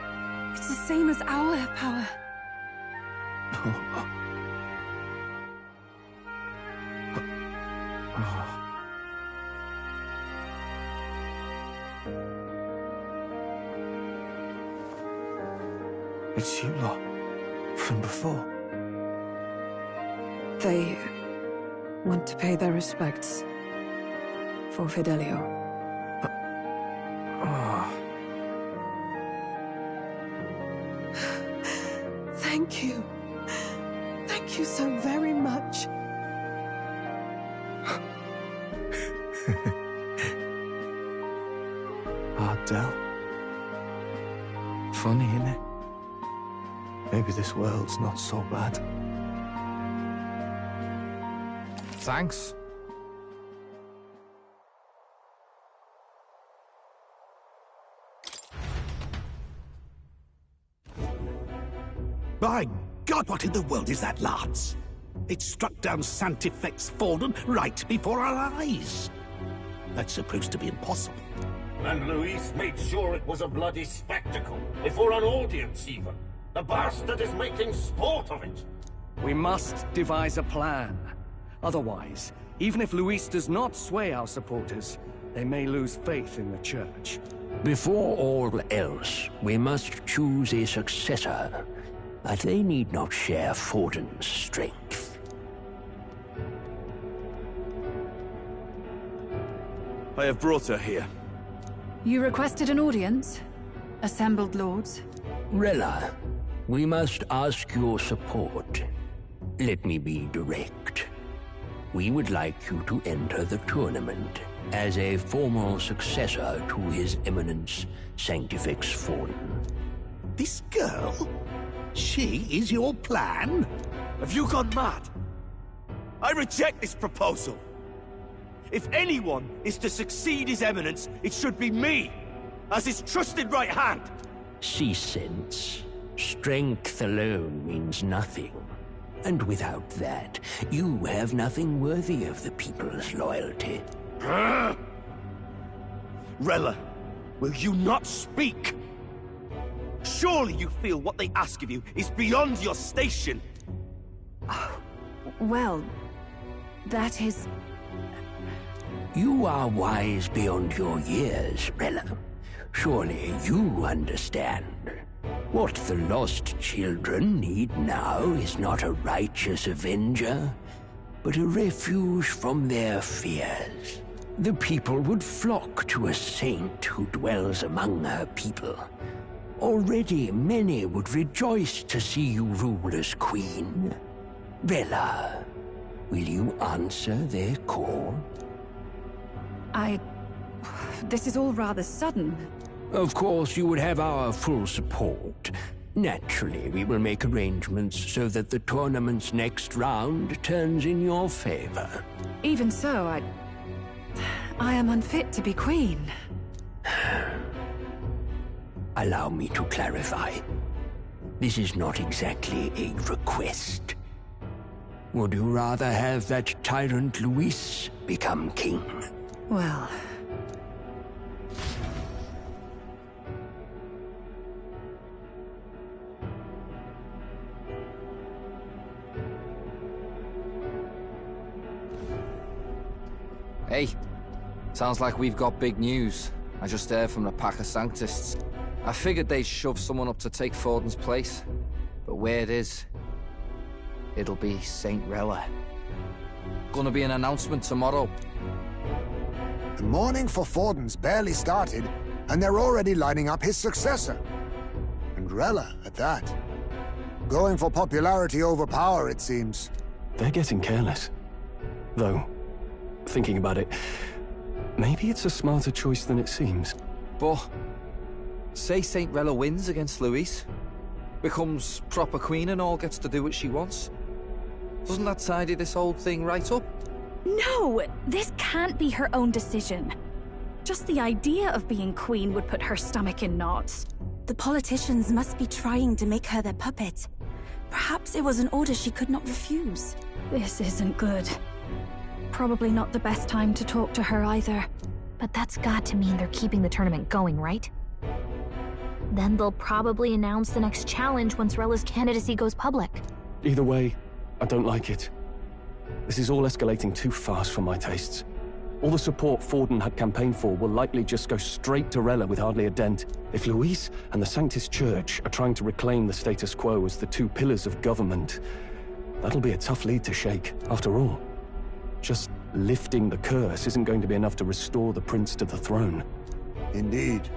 it's the same as our power. It's you lot, from before. They want to pay their respects for Fidelio. Thank you. Thank you so very much. Ardell. Funny, innit? Maybe this world's not so bad. Thanks. By God, what in the world is that, lads? It struck down Sanctifex Forden right before our eyes. That's supposed to be impossible. And Luis made sure it was a bloody spectacle, before an audience even. The bastard is making sport of it. We must devise a plan. Otherwise, even if Luis does not sway our supporters, they may lose faith in the Church. Before all else, we must choose a successor. But they need not share Forden's strength. I have brought her here. You requested an audience? Assembled lords? Rella, we must ask your support. Let me be direct. We would like you to enter the tournament as a formal successor to His Eminence Sanctifex Forden. This girl? She is your plan? Have you gone mad? I reject this proposal. If anyone is to succeed His Eminence, it should be me, as his trusted right hand. See sense. Strength alone means nothing. And without that, you have nothing worthy of the people's loyalty. Rella, will you not speak? Surely you feel what they ask of you is beyond your station. Well, that is... You are wise beyond your years, Rella. Surely you understand. What the lost children need now is not a righteous avenger, but a refuge from their fears. The people would flock to a saint who dwells among her people. Already many would rejoice to see you rule as queen. Rella, will you answer their call? This is all rather sudden. Of course, you would have our full support. Naturally, we will make arrangements so that the tournament's next round turns in your favor. Even so, I am unfit to be queen. Allow me to clarify. This is not exactly a request. Would you rather have that tyrant Luis become king? Well... Hey, sounds like we've got big news. I just heard from the pack of Sanctists. I figured they'd shove someone up to take Forden's place. But where it is, it'll be Saint Rella. Gonna be an announcement tomorrow. The mourning for Forden's barely started, and they're already lining up his successor. And Rella, at that. Going for popularity over power, it seems. They're getting careless. Though, thinking about it, maybe it's a smarter choice than it seems. But, say Saint Rella wins against Luis. becomes proper queen and all, gets to do what she wants. Doesn't that tidy this whole thing right up? No! This can't be her own decision. Just the idea of being queen would put her stomach in knots. The politicians must be trying to make her their puppet. Perhaps it was an order she could not refuse. This isn't good. Probably not the best time to talk to her either. But that's got to mean they're keeping the tournament going, right? Then they'll probably announce the next challenge once Rella's candidacy goes public. Either way, I don't like it. This is all escalating too fast for my tastes. All the support Forden had campaigned for will likely just go straight to Rella with hardly a dent. If Luis and the Sanctus Church are trying to reclaim the status quo as the two pillars of government, that'll be a tough lead to shake. After all, just lifting the curse isn't going to be enough to restore the prince to the throne. Indeed.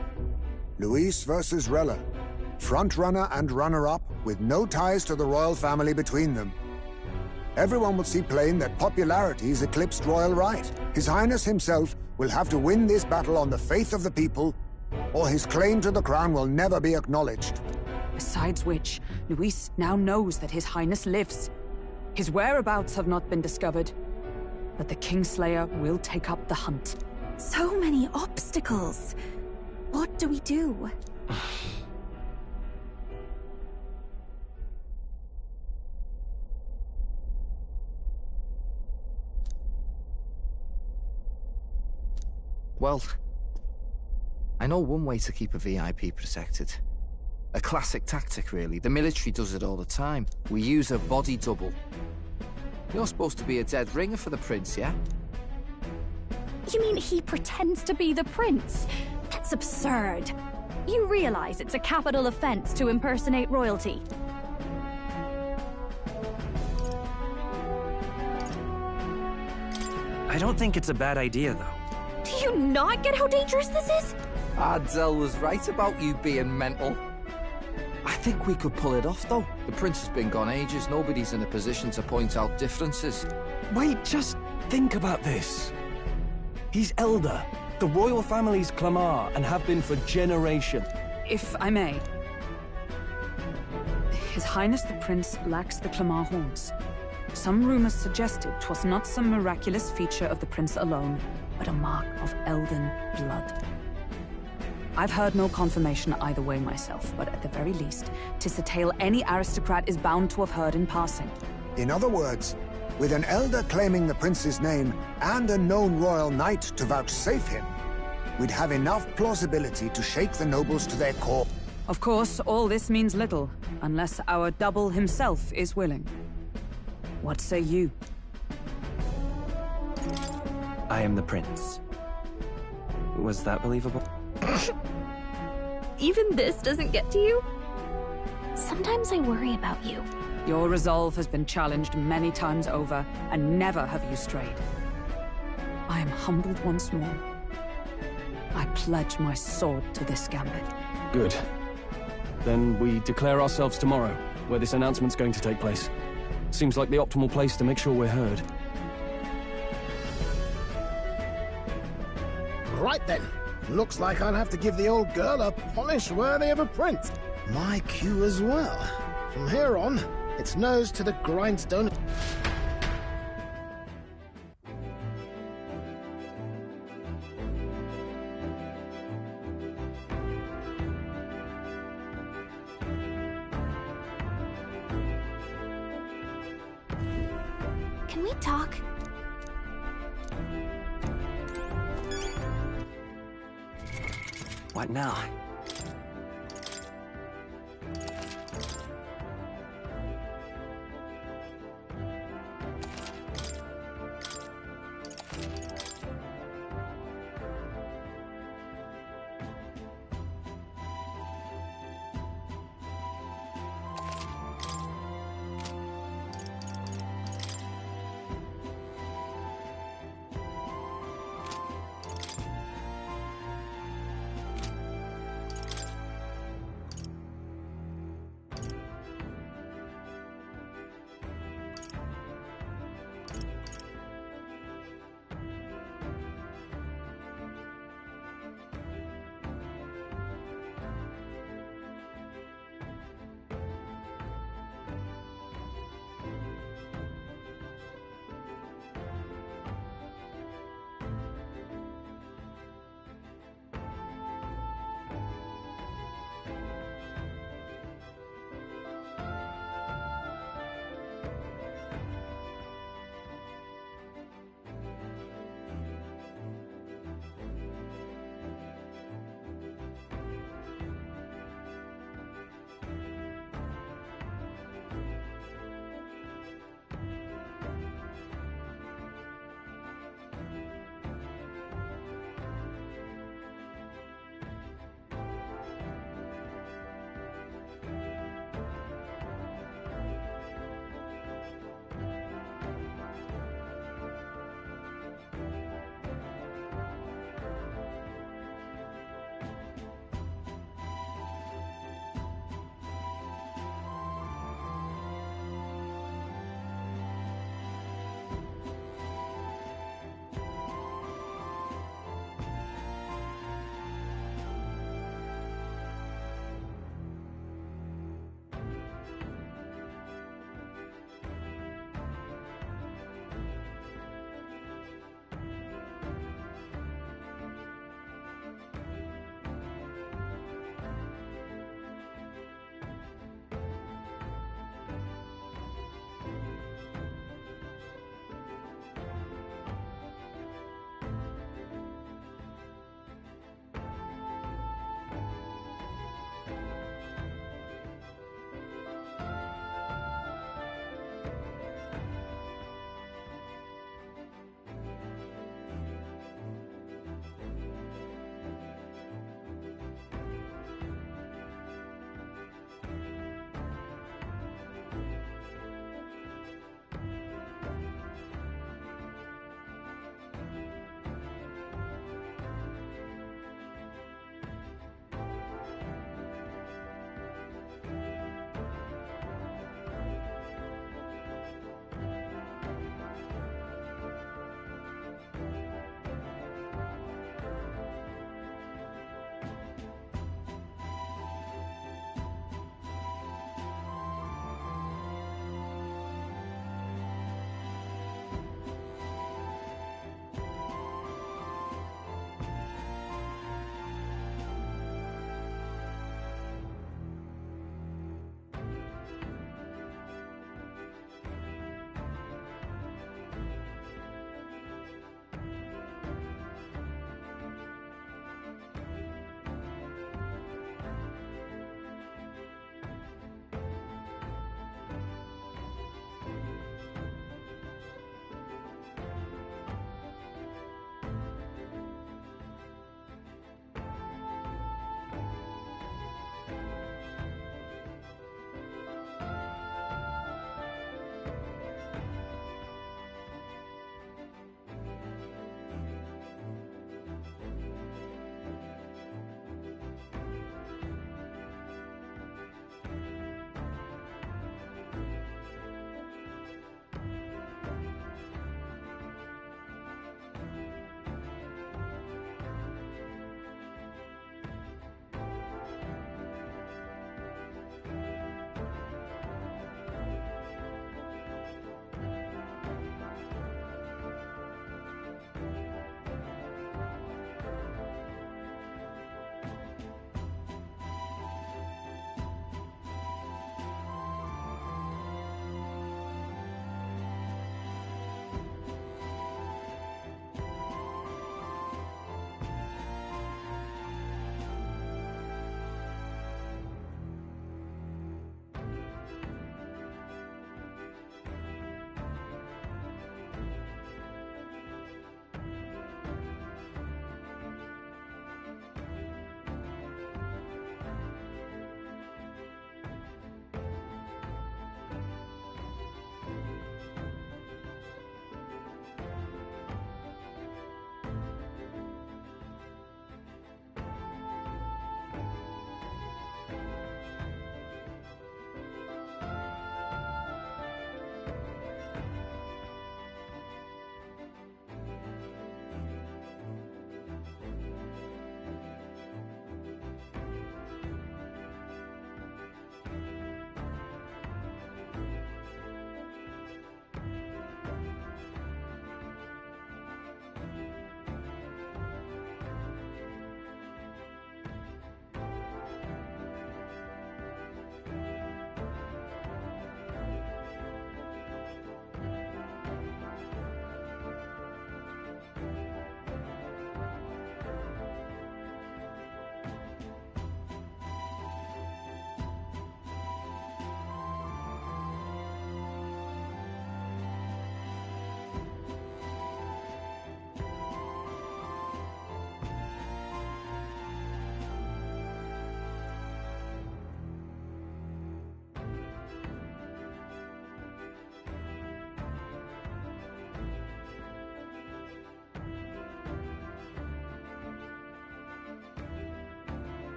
Luis versus Rella. Frontrunner and runner-up, with no ties to the royal family between them. Everyone will see plain that popularity's eclipsed royal right. His Highness himself will have to win this battle on the faith of the people, or his claim to the crown will never be acknowledged. Besides which, Luis now knows that His Highness lives. His whereabouts have not been discovered, but the Kingslayer will take up the hunt. So many obstacles. What do we do? Well, I know one way to keep a VIP protected. A classic tactic, really. The military does it all the time. We use a body double. You're supposed to be a dead ringer for the prince, yeah? You mean he pretends to be the prince? That's absurd. You realize it's a capital offense to impersonate royalty. I don't think it's a bad idea, though. Do you not get how dangerous this is? Ardell was right about you being mental. I think we could pull it off, though. The prince has been gone ages. Nobody's in a position to point out differences. Wait, just think about this. He's elder. The royal family's Clamar, and have been for generations. If I may. His Highness the Prince lacks the Clamar horns. Some rumors suggested 'twas not some miraculous feature of the prince alone, but a mark of elden blood. I've heard no confirmation either way myself, but at the very least, 'tis a tale any aristocrat is bound to have heard in passing. In other words, with an elder claiming the prince's name and a known royal knight to vouchsafe him, we'd have enough plausibility to shake the nobles to their core. Of course, all this means little, unless our double himself is willing. What say you? I am the prince. Was that believable? Even this doesn't get to you? Sometimes I worry about you. Your resolve has been challenged many times over, and never have you strayed. I am humbled once more. I pledge my sword to this gambit. Good. Then we declare ourselves tomorrow, where this announcement's going to take place. Seems like the optimal place to make sure we're heard. Right then. Looks like I'll have to give the old girl a polish worthy of a prince. My cue as well. From here on, it's nose to the grindstone. Can we talk? What now?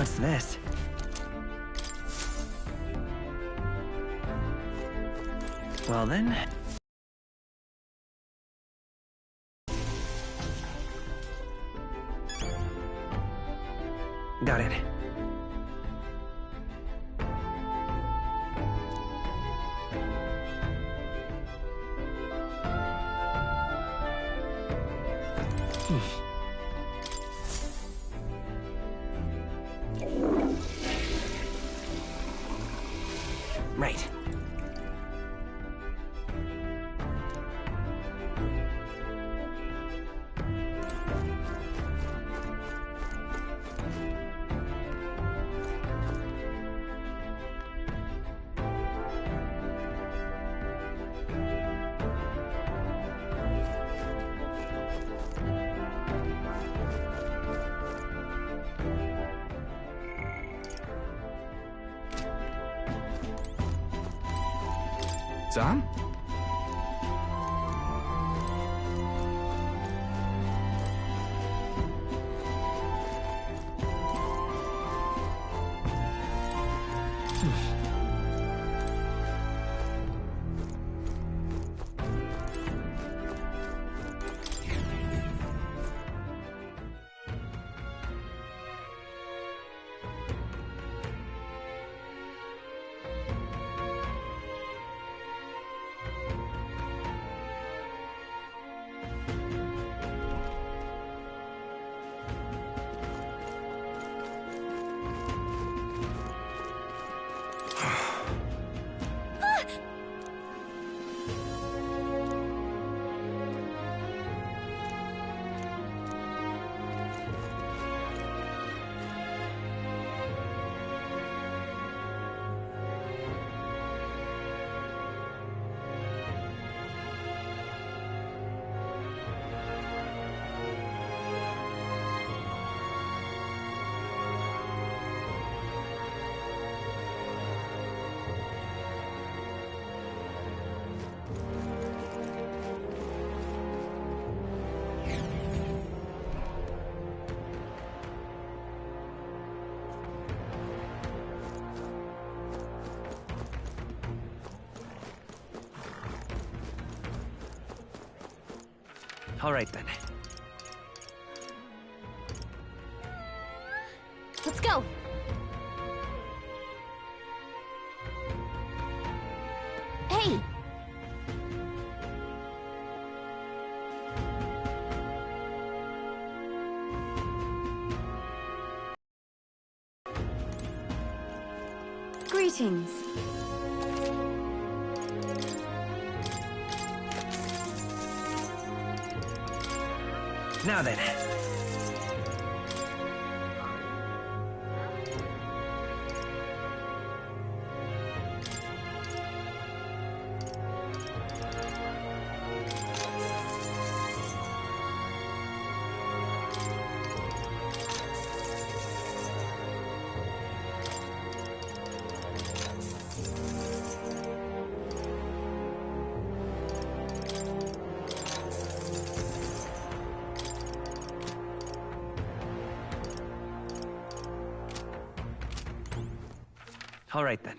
What's this? Well then... Got it. Right. Sam? All right then. Let's go! Hey! Greetings. Now then. All right then.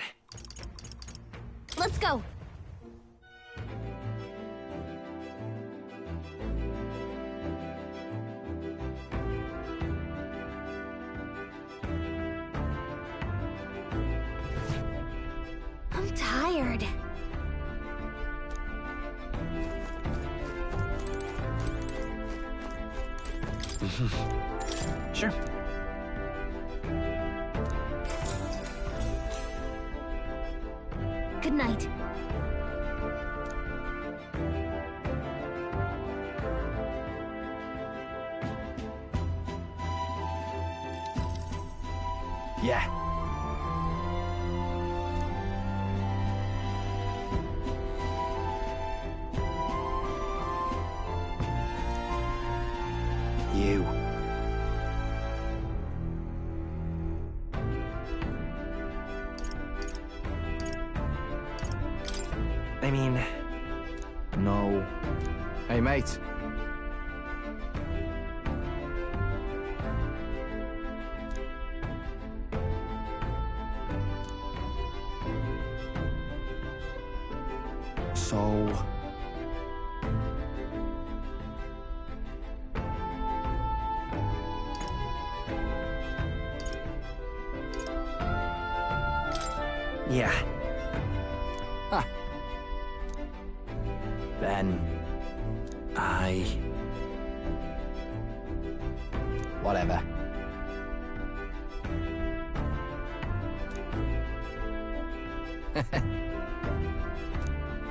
Let's go! I'm tired. Sure. Good night. Yeah. You. I mean... No. Hey, mate. So... Yeah. Ah. Then... Whatever.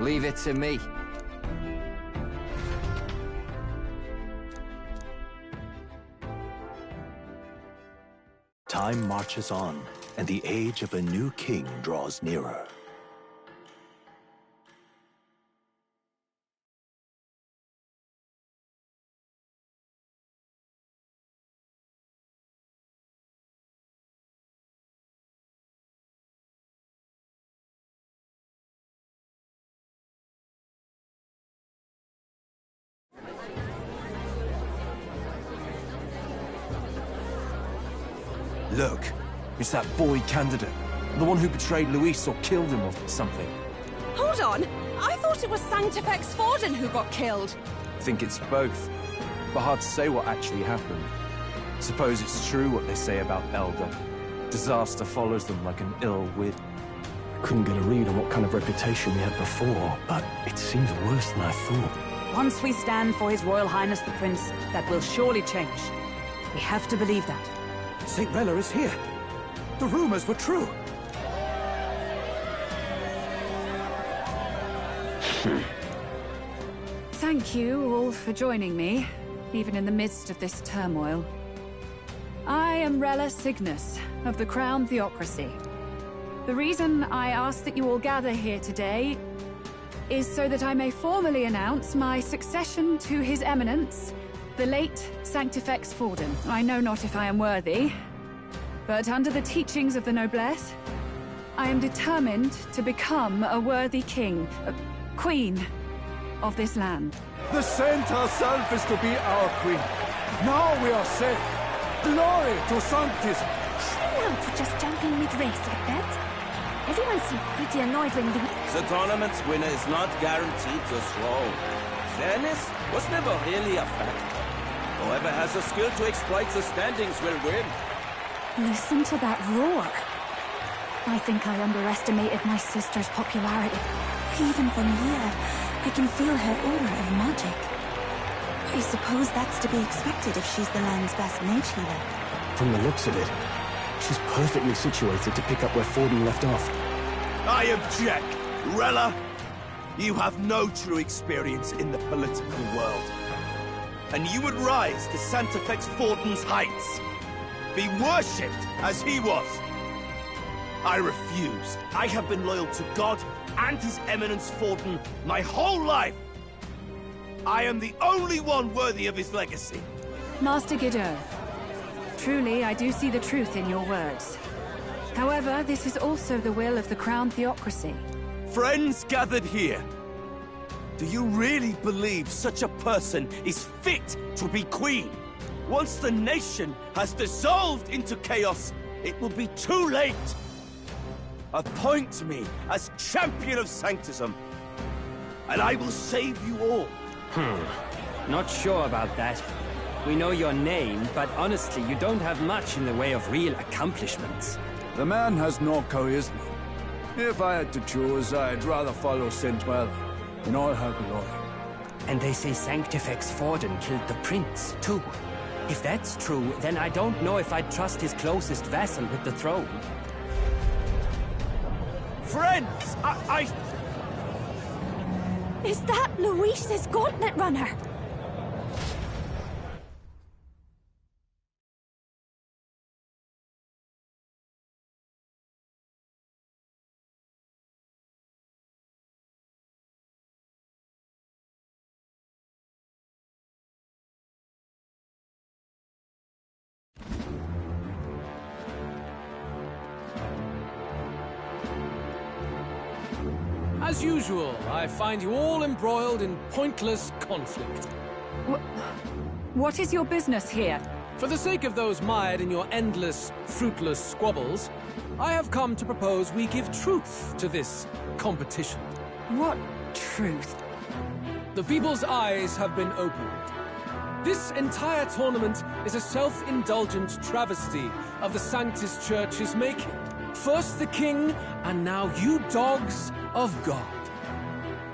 Leave it to me. Time marches on, and the age of a new king draws nearer. Look, it's that boy candidate. The one who betrayed Luis or killed him or something. Hold on! I thought it was Sanctifex Forden who got killed. I think it's both. But hard to say what actually happened. Suppose it's true what they say about Elder. Disaster follows them like an ill wind. Couldn't get a read on what kind of reputation we had before, but it seems worse than I thought. Once we stand for His Royal Highness the Prince, that will surely change. We have to believe that. St. Rella is here. The rumors were true. Thank you all for joining me, even in the midst of this turmoil. I am Rella Cygnus, of the Crown Theocracy. The reason I ask that you all gather here today is so that I may formally announce my succession to His Eminence, the late Sanctifex Forden. I know not if I am worthy, but under the teachings of the noblesse, I am determined to become a worthy king, queen of this land. The saint herself is to be our queen. Now we are safe. Glory to Sanctism. Chill out for just jumping mid-race like that. Everyone seemed pretty annoyed when The tournament's winner is not guaranteed to throw. Fairness was never really a factor. Whoever has the skill to exploit the standings will win. Listen to that roar. I think I underestimated my sister's popularity. Even from here, I can feel her aura of magic. I suppose that's to be expected if she's the land's best mage healer. From the looks of it, she's perfectly situated to pick up where Forden left off. I object! Rella, you have no true experience in the political world. And you would rise to Sanctifex Forden's heights. Be worshipped as he was. I refuse. I have been loyal to God and His Eminence Forden my whole life. I am the only one worthy of his legacy. Master Guido, truly I do see the truth in your words. However, this is also the will of the Crown Theocracy. Friends gathered here, do you really believe such a person is fit to be queen? Once the nation has dissolved into chaos, it will be too late. Appoint me as champion of Sanctism, and I will save you all. Not sure about that. We know your name, but honestly, you don't have much in the way of real accomplishments. The man has no charisma. If I had to choose, I'd rather follow St. Rella in all her glory. And they say Sanctifex Forden killed the prince, too. If that's true, then I don't know if I'd trust his closest vassal with the throne. Friends, Is that Luis's Gauntlet Runner? As usual, I find you all embroiled in pointless conflict. What is your business here? For the sake of those mired in your endless, fruitless squabbles, I have come to propose we give truth to this competition. What truth. The people's eyes have been opened. This entire tournament is a self-indulgent travesty of the Sanctus Church's making. First the king, and now you dogs of God.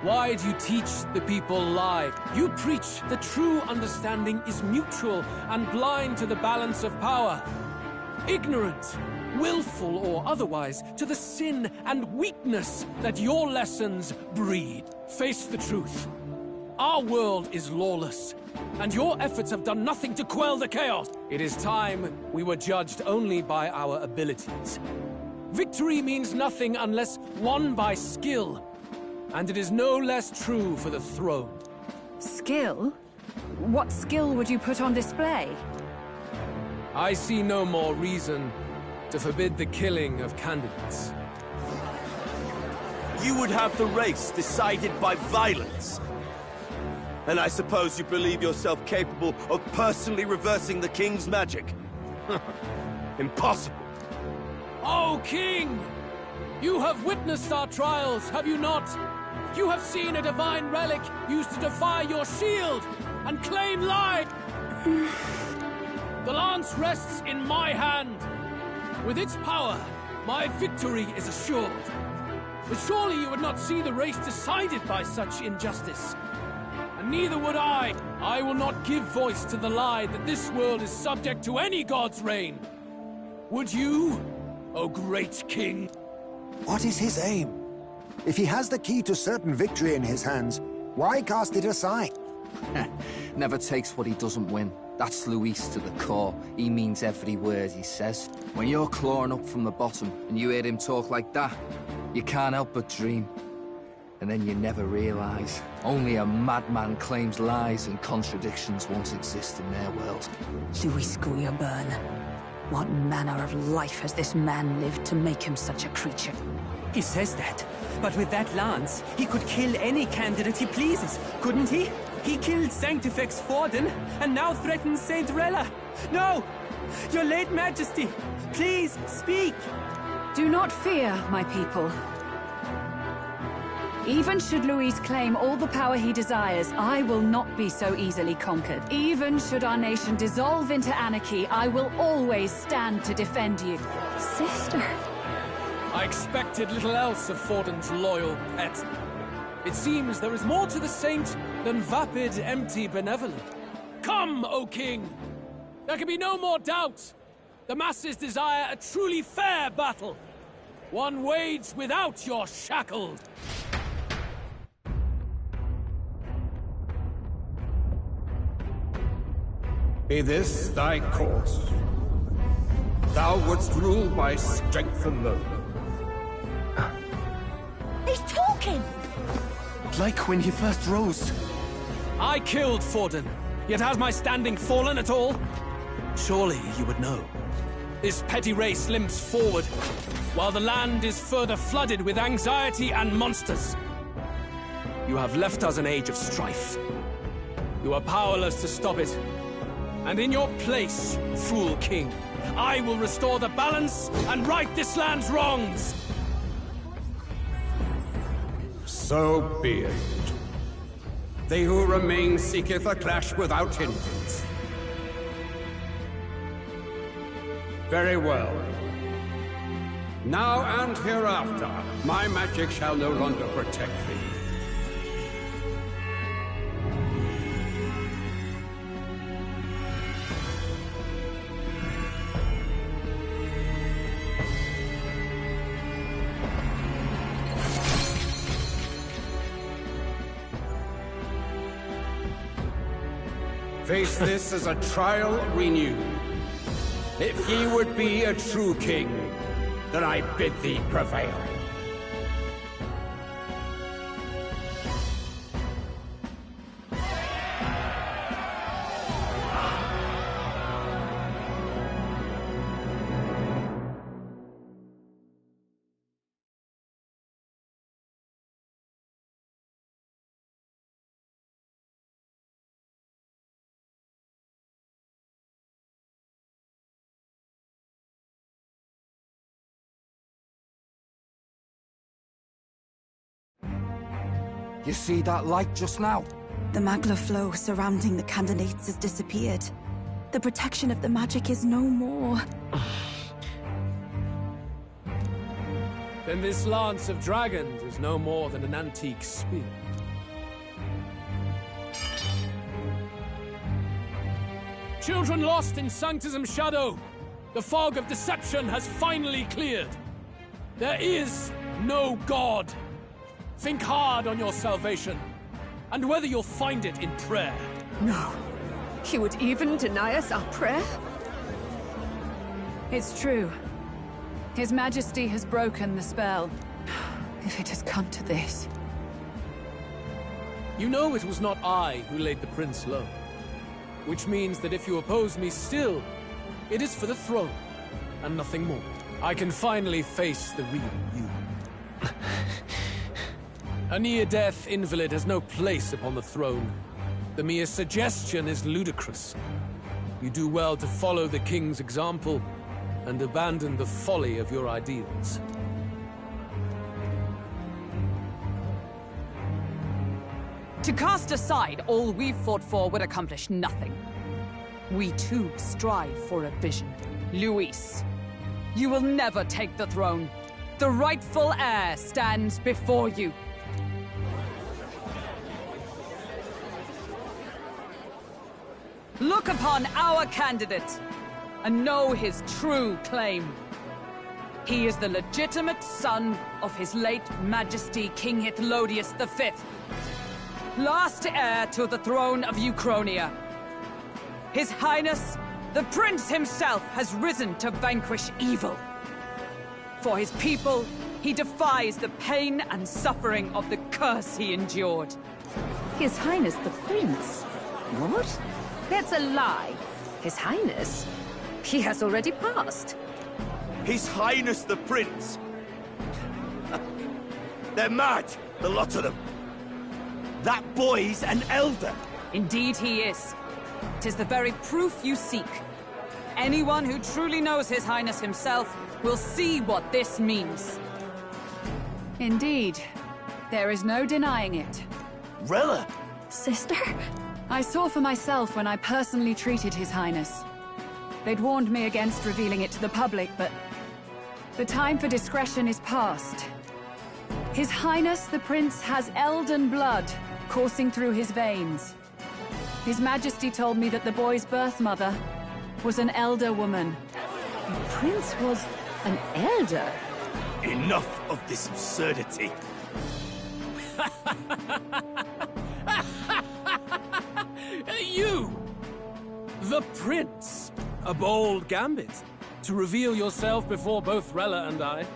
Why do you teach the people lie? You preach the true understanding is mutual and blind to the balance of power. Ignorant, willful or otherwise, to the sin and weakness that your lessons breed. Face the truth. Our world is lawless, and your efforts have done nothing to quell the chaos. It is time we were judged only by our abilities. Victory means nothing unless won by skill, and it is no less true for the throne. Skill? What skill would you put on display? I see no more reason to forbid the killing of candidates. You would have the race decided by violence. And I suppose you believe yourself capable of personally reversing the king's magic? Impossible. Oh, King! You have witnessed our trials, have you not? You have seen a divine relic used to defy your shield and claim life! The lance rests in my hand. With its power, my victory is assured. But surely you would not see the race decided by such injustice. And neither would I. I will not give voice to the lie that this world is subject to any god's reign. Would you, O great king? What is his aim? If he has the key to certain victory in his hands, why cast it aside? Never takes what he doesn't win. That's Luis to the core. He means every word he says. When you're clawing up from the bottom and you hear him talk like that, you can't help but dream. And then you never realize. Only a madman claims lies and contradictions won't exist in their world. Luis Guillaburn. What manner of life has this man lived to make him such a creature? He says that, but with that lance, he could kill any candidate he pleases, couldn't he? He killed Sanctifex Forden, and now threatens Saint Rella. No! Your late Majesty, please, speak! Do not fear, my people. Even should Luis claim all the power he desires, I will not be so easily conquered. Even should our nation dissolve into anarchy, I will always stand to defend you. Sister. I expected little else of Forden's loyal pet. It seems there is more to the saint than vapid, empty benevolence. Come, O king! There can be no more doubt. The masses desire a truly fair battle. One waged without your shackles. Be this thy course. Thou wouldst rule by strength alone. He's talking! Like when he first rose. I killed Forden, yet has my standing fallen at all? Surely you would know. This petty race limps forward, while the land is further flooded with anxiety and monsters. You have left us an age of strife. You are powerless to stop it. And in your place, fool king, I will restore the balance and right this land's wrongs! So be it. They who remain seeketh a clash without hindrance. Very well. Now and hereafter, my magic shall no longer protect thee. Face this as a trial renewed. If ye would be a true king, then I bid thee prevail. You see that light just now? The magla flow surrounding the candidates has disappeared. The protection of the magic is no more. Then this lance of dragons is no more than an antique spear. Children lost in Sanctism's shadow! The fog of deception has finally cleared! There is no God! Think hard on your salvation, and whether you'll find it in prayer. No. He would even deny us our prayer? It's true. His Majesty has broken the spell. If it has come to this. You know it was not I who laid the prince low. Which means that if you oppose me still, it is for the throne, and nothing more. I can finally face the real you. A near-death invalid has no place upon the throne. The mere suggestion is ludicrous. You do well to follow the king's example, and abandon the folly of your ideals. To cast aside all we've fought for would accomplish nothing. We too strive for a vision. Luis, you will never take the throne. The rightful heir stands before you. Look upon our candidate and know his true claim. He is the legitimate son of his late Majesty King Hithlodius V, last heir to the throne of Uchronia. His Highness, the Prince himself, has risen to vanquish evil. For his people, he defies the pain and suffering of the curse he endured. His Highness the Prince? What? That's a lie. His Highness? He has already passed. His Highness the Prince! They're mad, the lot of them. That boy's an elder. Indeed he is. 'Tis the very proof you seek. Anyone who truly knows His Highness himself will see what this means. Indeed. There is no denying it. Rella! Sister? I saw for myself when I personally treated His Highness. They'd warned me against revealing it to the public, but the time for discretion is past. His Highness the Prince has Elden blood coursing through his veins. His Majesty told me that the boy's birth mother was an elder woman. The Prince was an elder? Enough of this absurdity. You! The Prince! A bold gambit. To reveal yourself before both Rella and I.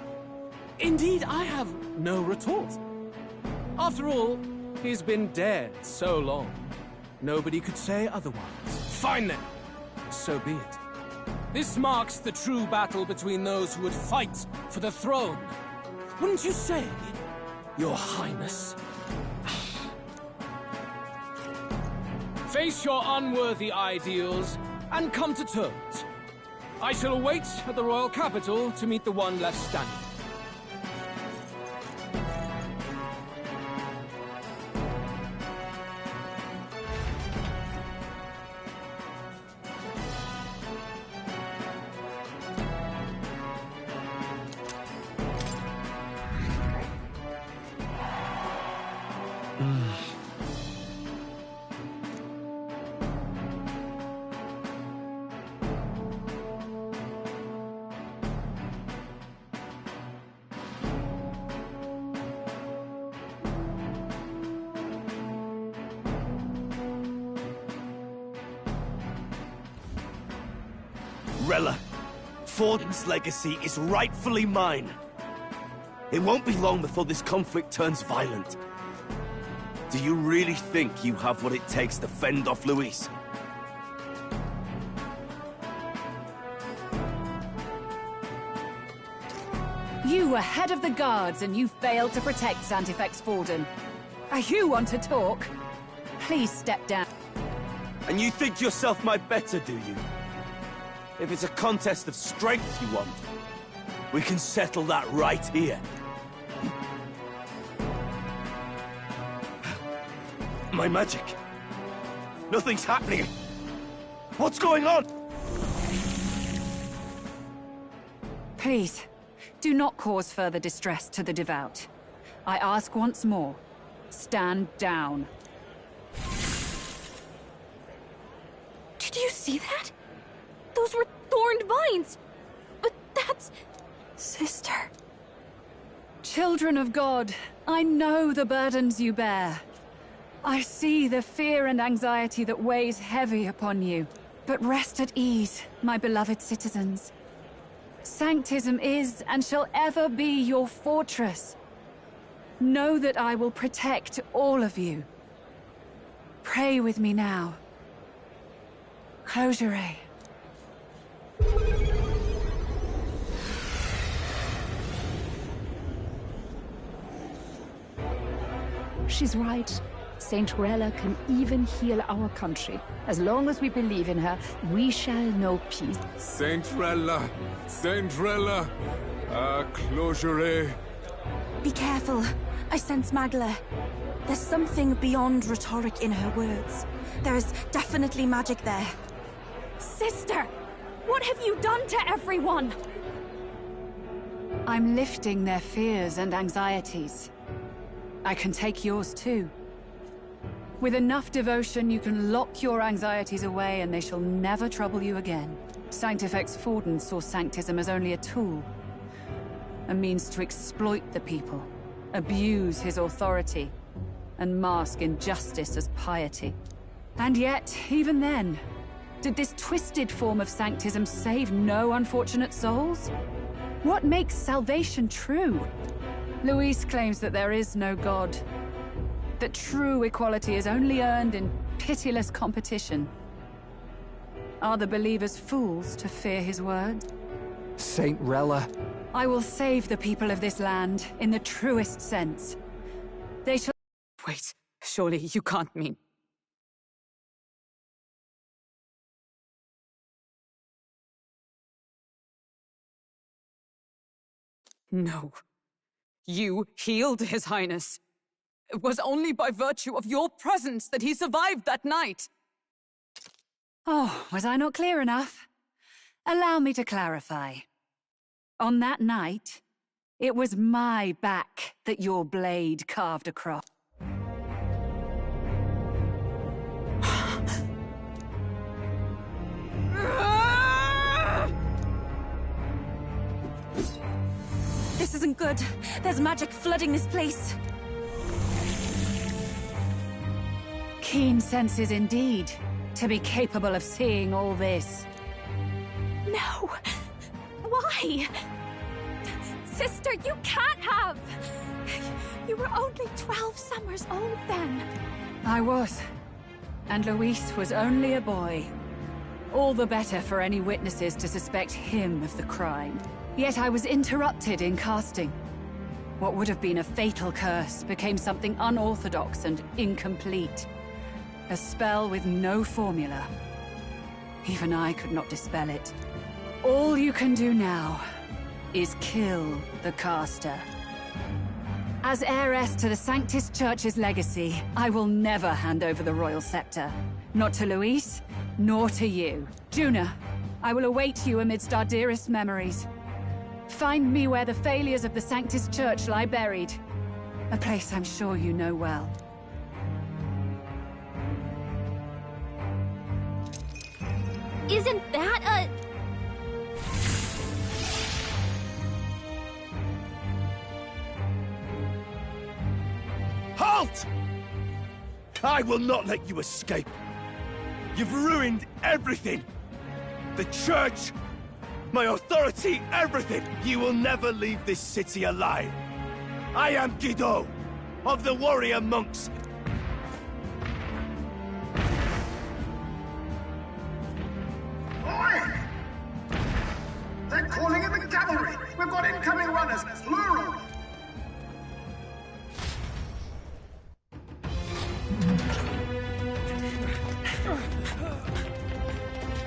Indeed, I have no retort. After all, he's been dead so long. Nobody could say otherwise. Fine then. So be it. This marks the true battle between those who would fight for the throne. Wouldn't you say, Your Highness? Face your unworthy ideals and come to terms. I shall await at the royal capital to meet the one left standing. Rella, Forden's legacy is rightfully mine. It won't be long before this conflict turns violent. Do you really think you have what it takes to fend off Luis? You were head of the guards and you failed to protect Santifex Forden. You want to talk? Please step down. And you think yourself my better, do you? If it's a contest of strength you want, we can settle that right here. my magic. Nothing's happening. What's going on? Please, do not cause further distress to the devout. I ask once more, stand down. Did you see that? Those were thorned vines! But that's... Sister. Children of God, I know the burdens you bear. I see the fear and anxiety that weighs heavy upon you. But rest at ease, my beloved citizens. Sanctism is and shall ever be your fortress. Know that I will protect all of you. Pray with me now. Close your eyes. She's right. Saint Rella can even heal our country. As long as we believe in her, we shall know peace. Saint Rella! Saint Rella! Closure. Be careful. I sense Magla. There's something beyond rhetoric in her words. There is definitely magic there. Sister! What have you done to everyone? I'm lifting their fears and anxieties. I can take yours too. With enough devotion, you can lock your anxieties away and they shall never trouble you again. Sanctifex Forden saw Sanctism as only a tool. A means to exploit the people, abuse his authority, and mask injustice as piety. And yet, even then, did this twisted form of Sanctism save no unfortunate souls? What makes salvation true? Luis claims that there is no God. That true equality is only earned in pitiless competition. Are the believers fools to fear his word? Saint Rella. I will save the people of this land in the truest sense. They shall— Wait, surely you can't mean... No. You healed His Highness. It was only by virtue of your presence that he survived that night. Oh, was I not clear enough? Allow me to clarify. On that night, it was my back that your blade carved across. This isn't good. There's magic flooding this place. Keen senses indeed, to be capable of seeing all this. No! Why? Sister, you can't have! You were only 12 summers old then. I was. And Luis was only a boy. All the better for any witnesses to suspect him of the crime. Yet I was interrupted in casting. What would have been a fatal curse became something unorthodox and incomplete. A spell with no formula. Even I could not dispel it. All you can do now is kill the caster. As heiress to the Sanctus Church's legacy, I will never hand over the royal scepter. Not to Luis, nor to you. Juna, I will await you amidst our dearest memories. Find me where the failures of the Sanctus Church lie buried. A place I'm sure you know well. Isn't that a... Halt! I will not let you escape. You've ruined everything. The church, my authority, everything. You will never leave this city alive. I am Guido, of the warrior monks. Oi! They're calling in the cavalry! We've got incoming runners, plural!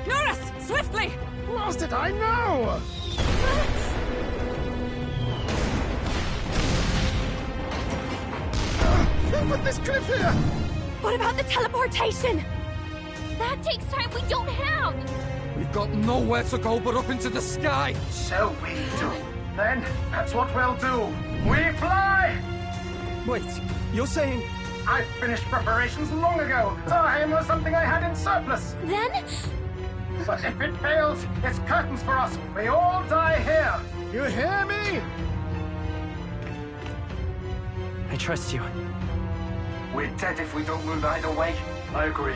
Norris! Swiftly! Blast it, I know! Who put this cliff here? What about the teleportation? That takes time we don't have! We've got nowhere to go but up into the sky! So we do. Then, that's what we'll do. We fly! Wait, you're saying... I finished preparations long ago. Time was something I had in surplus. Then? But if it fails, it's curtains for us. We all die here. You hear me? I trust you. We're dead if we don't move either way. I agree.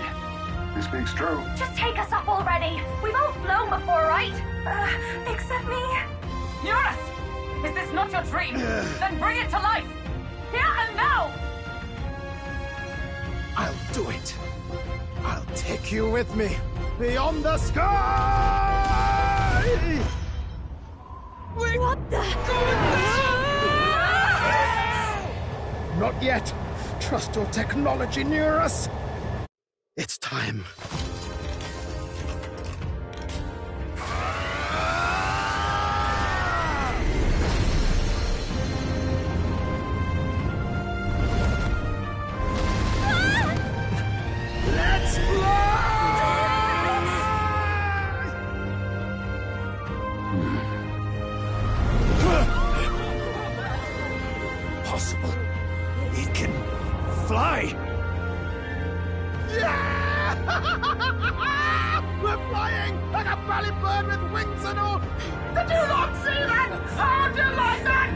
This speaks true. Just take us up already. We've all flown before, right? Except me. Eurus! Is this not your dream? Then bring it to life! Here and now! I'll do it. I'll take you with me. Beyond the sky! What the... Not yet. Trust your technology near us. It's time. Let's Possible. We can fly. Yeah! We're flying like a bally bird with wings and all. Did you not see that? How do you like that?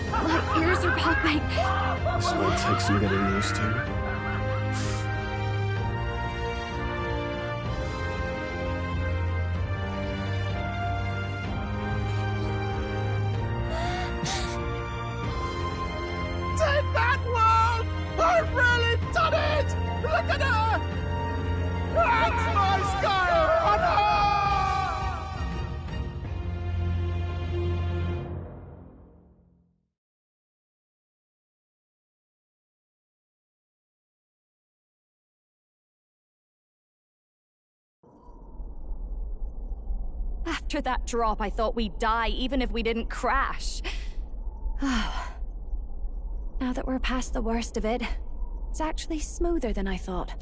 My ears are popping. This might take some getting used to. Take that, world! I've really done it! Look at her! That's my sky on her! After that drop, I thought we'd die, even if we didn't crash. Now that we're past the worst of it, it's actually smoother than I thought.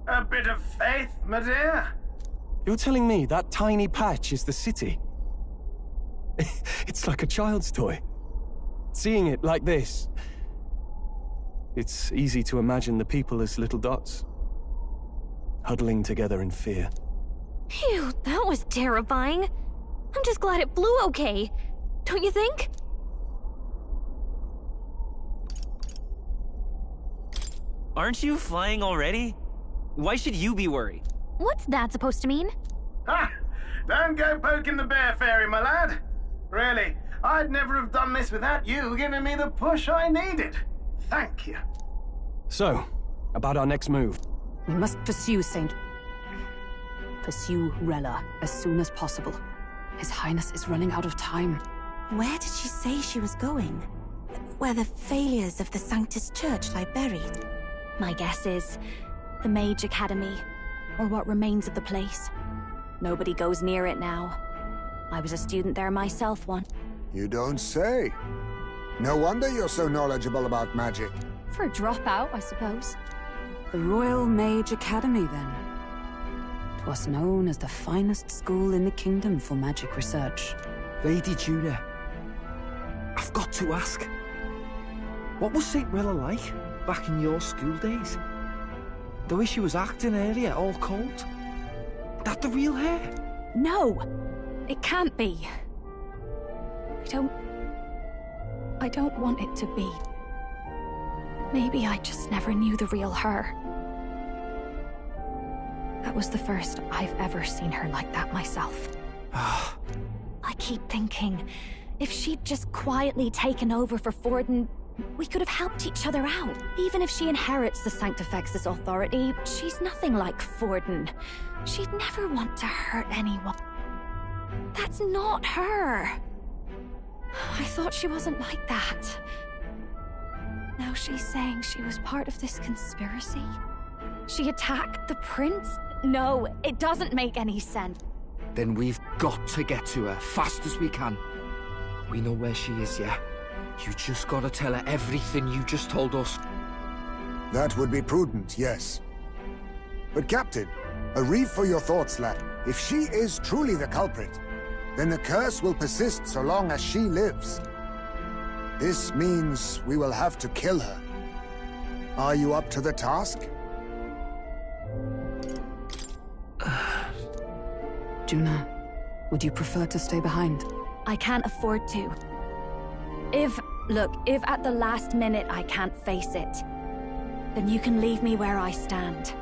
A bit of faith, my dear. You're telling me that tiny patch is the city? It's like a child's toy. Seeing it like this, it's easy to imagine the people as little dots, huddling together in fear. Phew, that was terrifying. I'm just glad it flew okay. Don't you think? Aren't you flying already? Why should you be worried? What's that supposed to mean? Ha! Don't go poking the bear fairy, my lad. Really, I'd never have done this without you giving me the push I needed. Thank you. So, about our next move. We must pursue Rella as soon as possible. His Highness is running out of time. Where did she say she was going? Where the failures of the Sanctus Church lie buried? My guess is the Mage Academy, or what remains of the place. Nobody goes near it now. I was a student there myself once. You don't say. No wonder you're so knowledgeable about magic. For a dropout, I suppose. The Royal Mage Academy, then. 'Twas known as the finest school in the kingdom for magic research. Lady Julia, I've got to ask. What was St. Rella like back in your school days? The way she was acting earlier, all cold? That the real her? No! It can't be. I don't want it to be. Maybe I just never knew the real her. That was the first I've ever seen her like that myself. I keep thinking, if she'd just quietly taken over for Forden, we could have helped each other out. Even if she inherits the Sanctifex's authority, she's nothing like Forden. She'd never want to hurt anyone. That's not her. I thought she wasn't like that. Now she's saying she was part of this conspiracy? She attacked the prince? No, it doesn't make any sense. Then we've got to get to her fast as we can. We know where she is, yeah? You just gotta tell her everything you just told us. That would be prudent, yes. But Captain, a reef for your thoughts, lad. If she is truly the culprit, then the curse will persist so long as she lives. This means we will have to kill her. Are you up to the task? Juna, would you prefer to stay behind? I can't afford to. If at the last minute I can't face it, then you can leave me where I stand.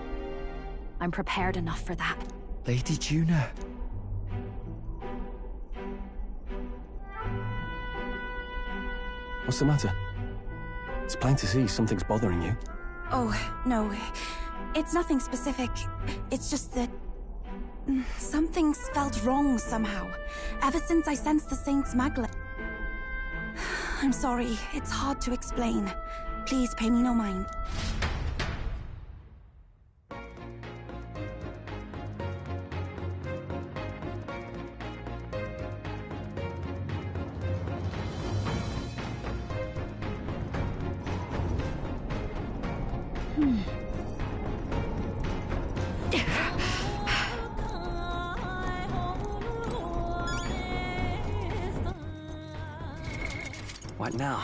I'm prepared enough for that. Lady Juna. What's the matter? It's plain to see something's bothering you. Oh, no. It's nothing specific. It's just that... something's felt wrong somehow. Ever since I sensed the Saint's maglet. I'm sorry. It's hard to explain. Please pay me no mind. What now?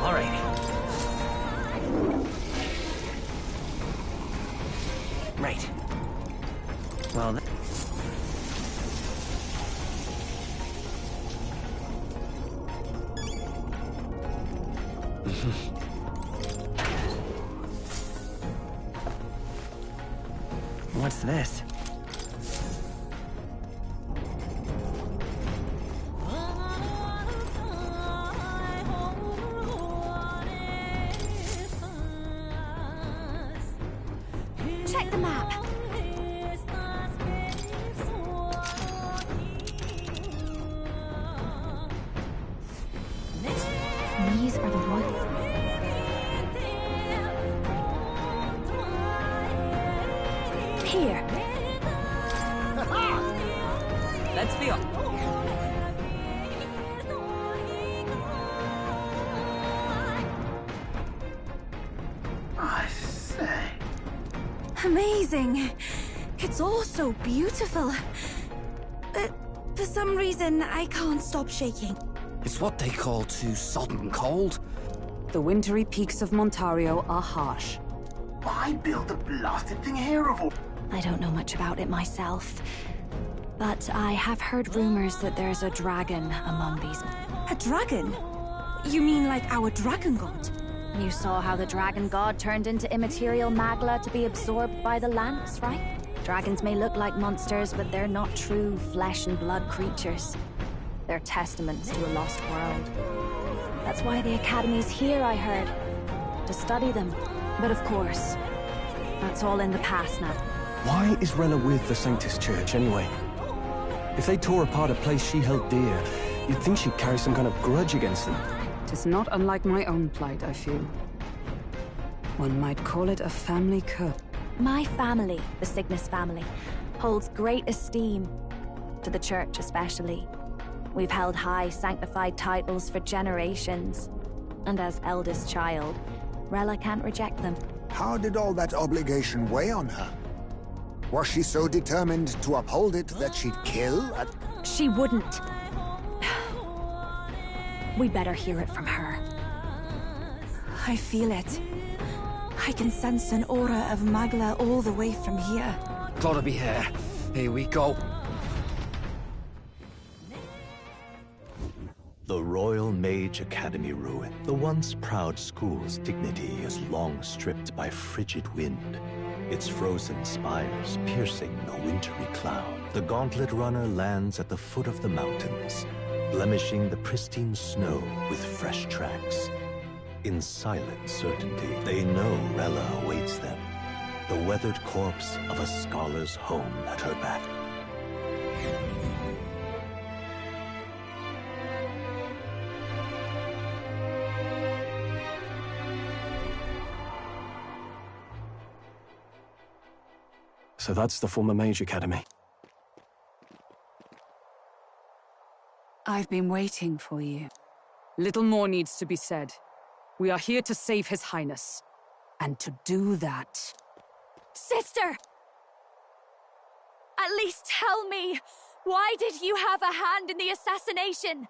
All right. Right. Well, what's this? Check the map. These are the royal... Here. Let's be on. I say. Amazing. It's all so beautiful. But for some reason, I can't stop shaking. It's what they call too sodden cold. The wintry peaks of Montario are harsh. Why build the blasted thing here of all? I don't know much about it myself, but I have heard rumors that there's a dragon among these. A dragon? You mean like our dragon god? You saw how the dragon god turned into immaterial magla to be absorbed by the lance, right? Dragons may look like monsters, but they're not true flesh and blood creatures. They're testaments to a lost world. That's why the Academy's here, I heard. To study them. But of course, that's all in the past now. Why is Rella with the Sanctus Church, anyway? If they tore apart a place she held dear, you'd think she'd carry some kind of grudge against them. Tis not unlike my own plight, I feel. One might call it a family curse. My family, the Cygnus family, holds great esteem, to the Church especially. We've held high sanctified titles for generations, and as eldest child, Rella can't reject them. How did all that obligation weigh on her? Was she so determined to uphold it that she'd kill? She wouldn't. We'd better hear it from her. I feel it. I can sense an aura of magla all the way from here. Gotta be here. Here we go. The Royal Mage Academy ruin. The once proud school's dignity is long stripped by frigid wind. Its frozen spires piercing the wintry cloud. The gauntlet runner lands at the foot of the mountains, blemishing the pristine snow with fresh tracks. In silent certainty, they know Rella awaits them. the weathered corpse of a scholar's home at her back. So that's the former Mage Academy. I've been waiting for you. Little more needs to be said. We are here to save His Highness. And to do that... Sister! At least tell me, why did you have a hand in the assassination?